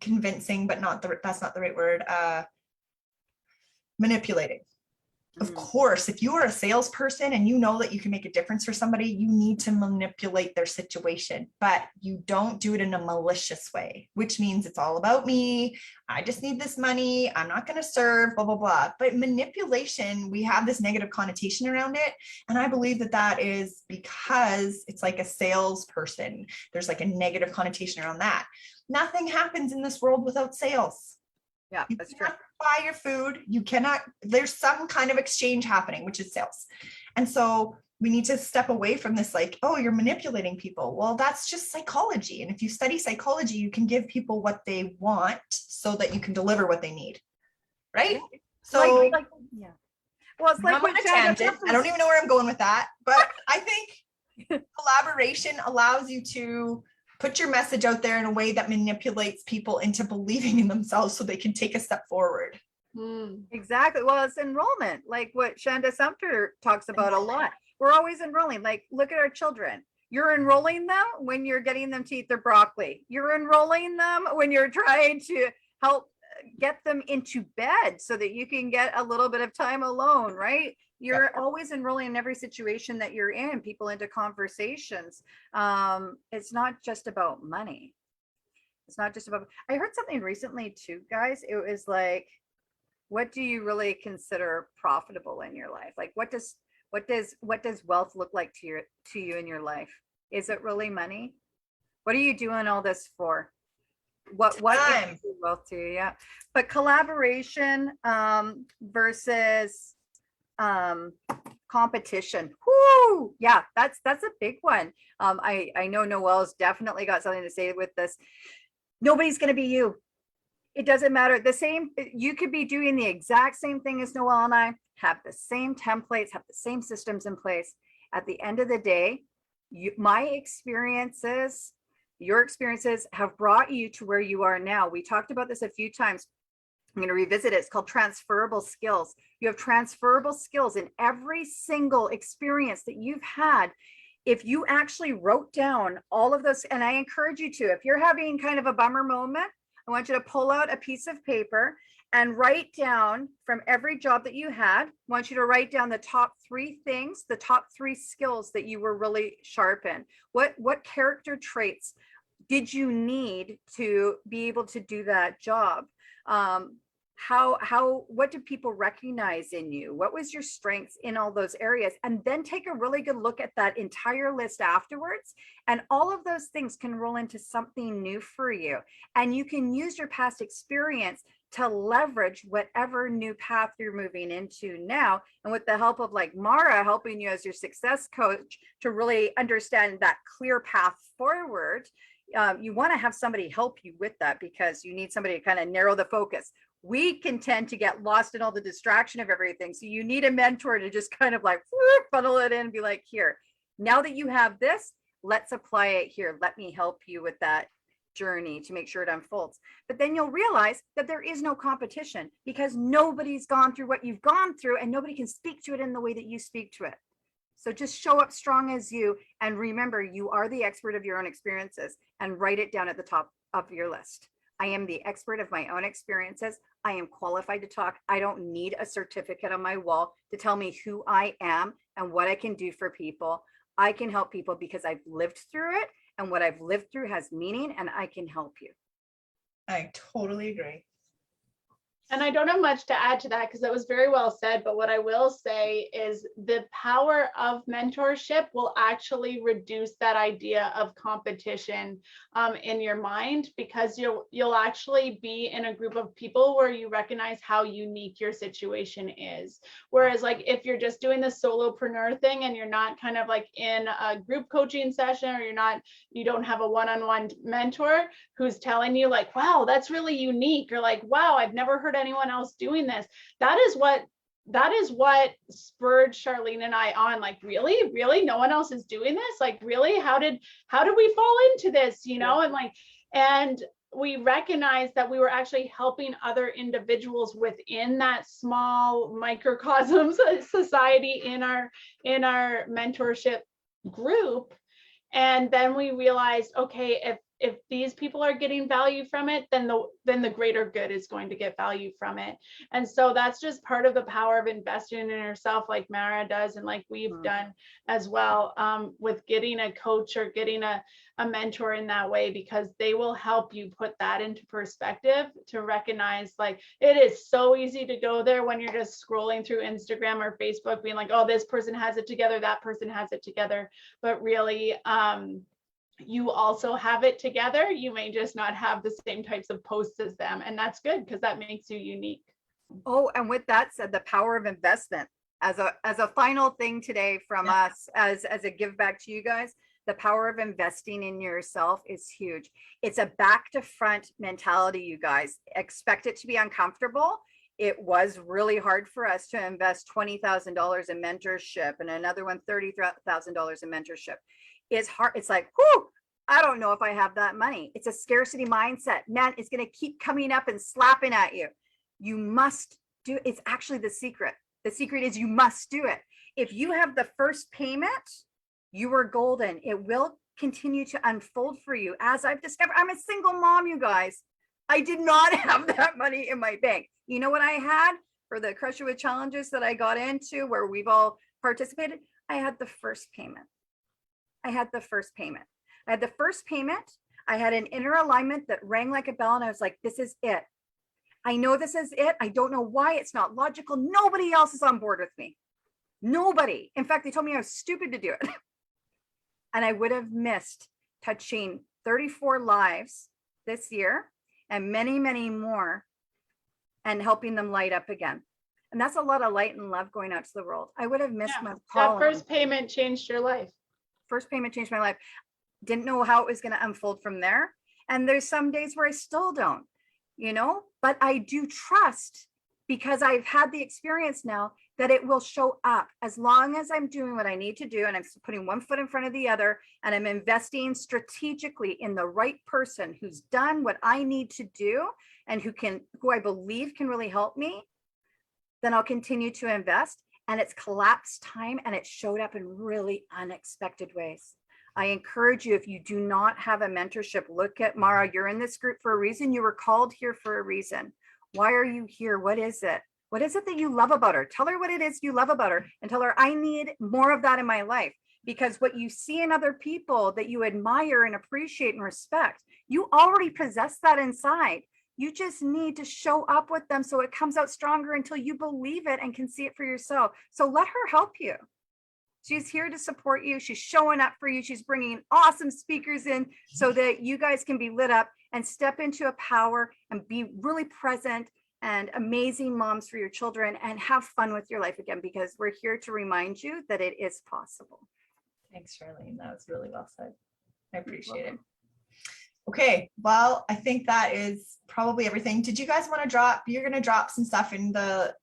convincing, but that's not the right word. Manipulating. Of course, if you are a salesperson and you know that you can make a difference for somebody, you need to manipulate their situation, but you don't do it in a malicious way, which means it's all about me. I just need this money. I'm not going to serve, blah, blah, blah. But manipulation, we have this negative connotation around it. And I believe that that is because it's like a salesperson. There's like a negative connotation around that. Nothing happens in this world without sales. Yeah, You that's true. cannot buy your food. You cannot, there's some kind of exchange happening, which is sales. And so we need to step away from this, like, oh, you're manipulating people. Well, that's just psychology. And if you study psychology, you can give people what they want so that you can deliver what they need. Right? Yeah. So Yeah. Well, it's like I'm on what a tangent. I don't even know where I'm going with that, but I think collaboration allows you to put your message out there in a way that manipulates people into believing in themselves so they can take a step forward. Exactly. Well, it's enrollment, like what Shanda Sumter talks about a lot. We're always enrolling. Like, look at our children. You're enrolling them when you're getting them to eat their broccoli. You're enrolling them when you're trying to help get them into bed so that you can get a little bit of time alone, right? You're always enrolling in every situation that you're in, people into conversations. It's not just about money. It's not just about, I heard something recently too, guys. It was like, what do you really consider profitable in your life? Like, what does wealth look like to you in your life? Is it really money? What are you doing all this for? What is wealth to you? Yeah. But collaboration versus competition. Whoo! Yeah, that's a big one. I know Noelle's definitely got something to say with this. Nobody's going to be you. It doesn't matter. The same, you could be doing the exact same thing as Noelle and I, have the same templates, have the same systems in place. At the end of the day, my experiences, your experiences have brought you to where you are now. We talked about this a few times. I'm going to revisit it. It's called transferable skills. You have transferable skills in every single experience that you've had. If you actually wrote down all of those, and I encourage you to, if you're having kind of a bummer moment, I want you to pull out a piece of paper and write down from every job that you had. I want you to write down the top 3 things, the top 3 skills that you were really sharp in. What character traits did you need to be able to do that job? What did people recognize in you? What was your strengths in all those areas? And then take a really good look at that entire list afterwards. And all of those things can roll into something new for you. And you can use your past experience to leverage whatever new path you're moving into now. And with the help of like Mara helping you as your success coach to really understand that clear path forward, you want to have somebody help you with that, because you need somebody to kind of narrow the focus. We can tend to get lost in all the distraction of everything. So you need a mentor to just kind of like funnel it in and be like, here, now that you have this, let's apply it here. Let me help you with that journey to make sure it unfolds. But then you'll realize that there is no competition, because nobody's gone through what you've gone through and nobody can speak to it in the way that you speak to it. So just show up strong as you, and remember, you are the expert of your own experiences, and write it down at the top of your list. I am the expert of my own experiences. I am qualified to talk. I don't need a certificate on my wall to tell me who I am and what I can do for people. I can help people because I've lived through it, and what I've lived through has meaning, and I can help you. I totally agree. And I don't have much to add to that because that was very well said. But what I will say is the power of mentorship will actually reduce that idea of competition in your mind, because you'll actually be in a group of people where you recognize how unique your situation is. Whereas like if you're just doing the solopreneur thing and you're not kind of like in a group coaching session, or you don't have a one-on-one mentor who's telling you like, wow, that's really unique, or like, wow, I've never heard anyone else doing this. That is what spurred Charlene and I on, like, really no one else is doing this, like, really, how did we fall into this, and we recognized that we were actually helping other individuals within that small microcosm society in our mentorship group. And then we realized, okay, if these people are getting value from it, then the greater good is going to get value from it. And so that's just part of the power of investing in yourself, like Mara does, and like we've done as well, with getting a coach or getting a mentor in that way, because they will help you put that into perspective, to recognize, like, it is so easy to go there when you're just scrolling through Instagram or Facebook being like, oh, this person has it together, that person has it together. But really, you also have it together. You may just not have the same types of posts as them, and that's good, because that makes you unique. Oh, and with that said, the power of investment as a final thing today from us, as a give back to you guys, the power of investing in yourself is huge. It's a back to front mentality, you guys. Expect it to be uncomfortable. It was really hard for us to invest $20,000 in mentorship, and another one $30,000 in mentorship. It's hard. It's like, whoo, I don't know if I have that money. It's a scarcity mindset. Man, it's going to keep coming up and slapping at you. You must do it. It's actually the secret. The secret is you must do it. If you have the first payment, you are golden. It will continue to unfold for you. As I've discovered, I'm a single mom, you guys. I did not have that money in my bank. You know what I had for the Crush It With challenges that I got into, where we've all participated? I had the first payment. I had the first payment. I had an inner alignment that rang like a bell, and I was like, this is it. I know this is it. I don't know why. It's not logical. Nobody else is on board with me. Nobody. In fact, they told me I was stupid to do it. And I would have missed touching 34 lives this year and many, many more, and helping them light up again. And that's a lot of light and love going out to the world. I would have missed my call. That first payment changed your life. First payment changed my life. Didn't know how it was going to unfold from there. And there's some days where I still don't, but I do trust, because I've had the experience now, that it will show up as long as I'm doing what I need to do, and I'm putting one foot in front of the other, and I'm investing strategically in the right person who's done what I need to do and who I believe can really help me. Then I'll continue to invest, and it's collapsed time, and it showed up in really unexpected ways. I encourage you, if you do not have a mentorship, look at Mara. You're in this group for a reason. You were called here for a reason. Why are you here? What is it? What is it that you love about her? Tell her what it is you love about her, and tell her, I need more of that in my life. Because what you see in other people that you admire and appreciate and respect, you already possess that inside. You just need to show up with them so it comes out stronger until you believe it and can see it for yourself. So let her help you. She's here to support you. She's showing up for you. She's bringing awesome speakers in so that you guys can be lit up and step into a power and be really present and amazing moms for your children, and have fun with your life again, because we're here to remind you that it is possible. Thanks, Charlene. That was really well said. I appreciate it. Okay, well, I think that is probably everything. Did you guys want to drop? You're going to drop some stuff in the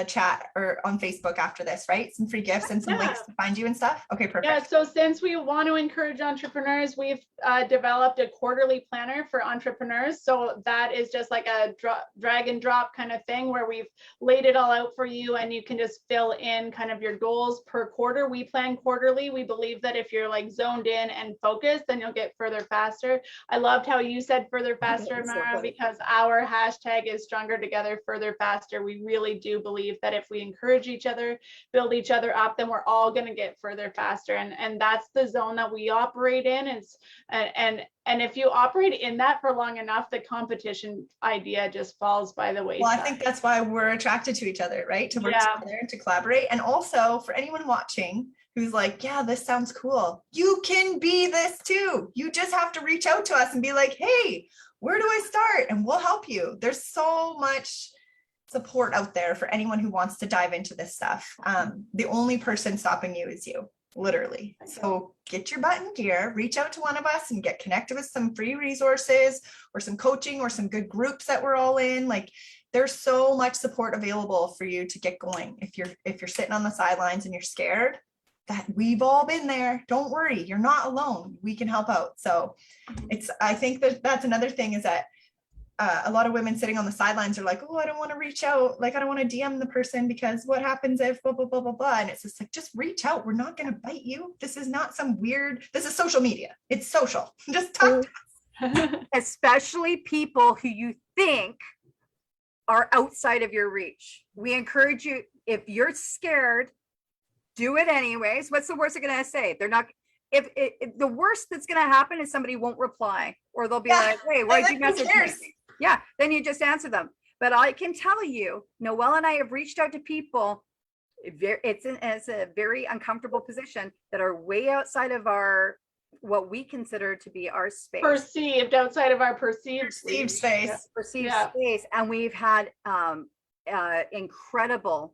chat or on Facebook after this, right? Some free gifts and some links to find you and stuff. Okay, perfect. Yeah, so since we want to encourage entrepreneurs, we've developed a quarterly planner for entrepreneurs. So that is just like a drag and drop kind of thing, where we've laid it all out for you, and you can just fill in kind of your goals per quarter. We plan quarterly. We believe that if you're like zoned in and focused, then you'll get further faster. I loved how you said further faster, Mara, because our hashtag is stronger together, further faster. We really do believe that if we encourage each other, build each other up, then we're all going to get further faster, and that's the zone that we operate in. And if you operate in that for long enough, the competition idea just falls by the wayside. Well, I think that's why we're attracted to each other, right? To work together and to collaborate. And also, for anyone watching who's like, yeah, this sounds cool, you can be this too. You just have to reach out to us and be like, hey, where do I start? And we'll help you. There's so much support out there for anyone who wants to dive into this stuff. The only person stopping you is you, literally. So get your butt in gear, reach out to one of us and get connected with some free resources or some coaching or some good groups that we're all in. Like, there's so much support available for you to get going. If you're sitting on the sidelines and you're scared, that we've all been there. Don't worry, you're not alone. We can help out. So I think that's another thing, is that a lot of women sitting on the sidelines are like, oh, I don't want to reach out. Like, I don't want to DM the person because what happens if blah, blah, blah, blah, blah. And it's just like, just reach out. We're not going to bite you. This is not some weird, this is social media. It's social. Just talk to us. especially people who you think are outside of your reach. We encourage you, if you're scared, do it anyways. What's the worst they're going to say? They're not, if the worst that's going to happen is somebody won't reply, or they'll be like, hey, why'd you message me? Yeah, then you just answer them. But I can tell you, Noelle and I have reached out to people. It's a very uncomfortable position that are way outside of our, what we consider to be our space. Perceived, outside of our perceived space. Perceived space. And we've had incredible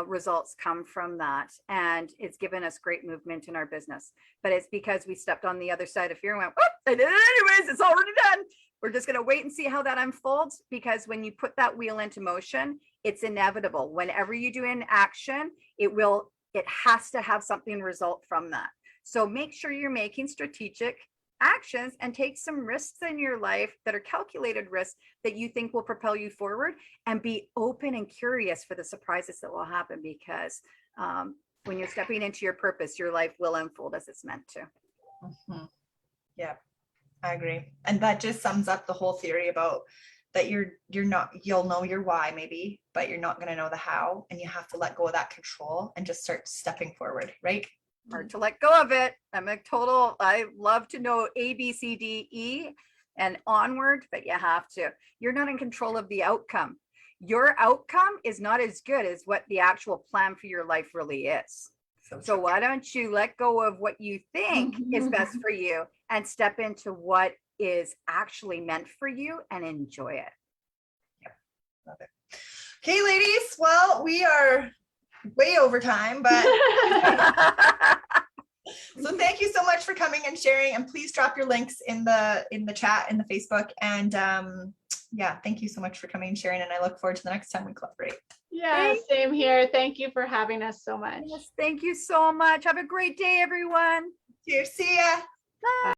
results come from that. And it's given us great movement in our business. But it's because we stepped on the other side of fear and went, oh, I did it anyways, it's already done. We're just going to wait and see how that unfolds, because when you put that wheel into motion, it's inevitable. Whenever you do an action, it has to have something result from that. So make sure you're making strategic actions and take some risks in your life that are calculated risks that you think will propel you forward, and be open and curious for the surprises that will happen, because when you're stepping into your purpose, your life will unfold as it's meant to. Mm-hmm. Yeah, I agree. And that just sums up the whole theory about that you'll know your why maybe, but you're not going to know the how, and you have to let go of that control and just start stepping forward, right? Hard to let go of it. I love to know A, B, C, D, E and onward, but you have to. You're not in control of the outcome. Your outcome is not as good as what the actual plan for your life really is. So why don't you let go of what you think is best for you and step into what is actually meant for you and enjoy it. Yep. Love it. Okay, ladies. Well, we are way over time, but so thank you so much for coming and sharing, and please drop your links in the chat in the Facebook. And yeah, thank you so much for coming and sharing, and I look forward to the next time we collaborate. Yeah, same here. Thank you for having us so much. Yes, thank you so much. Have a great day, everyone. Cheers. See ya. Bye.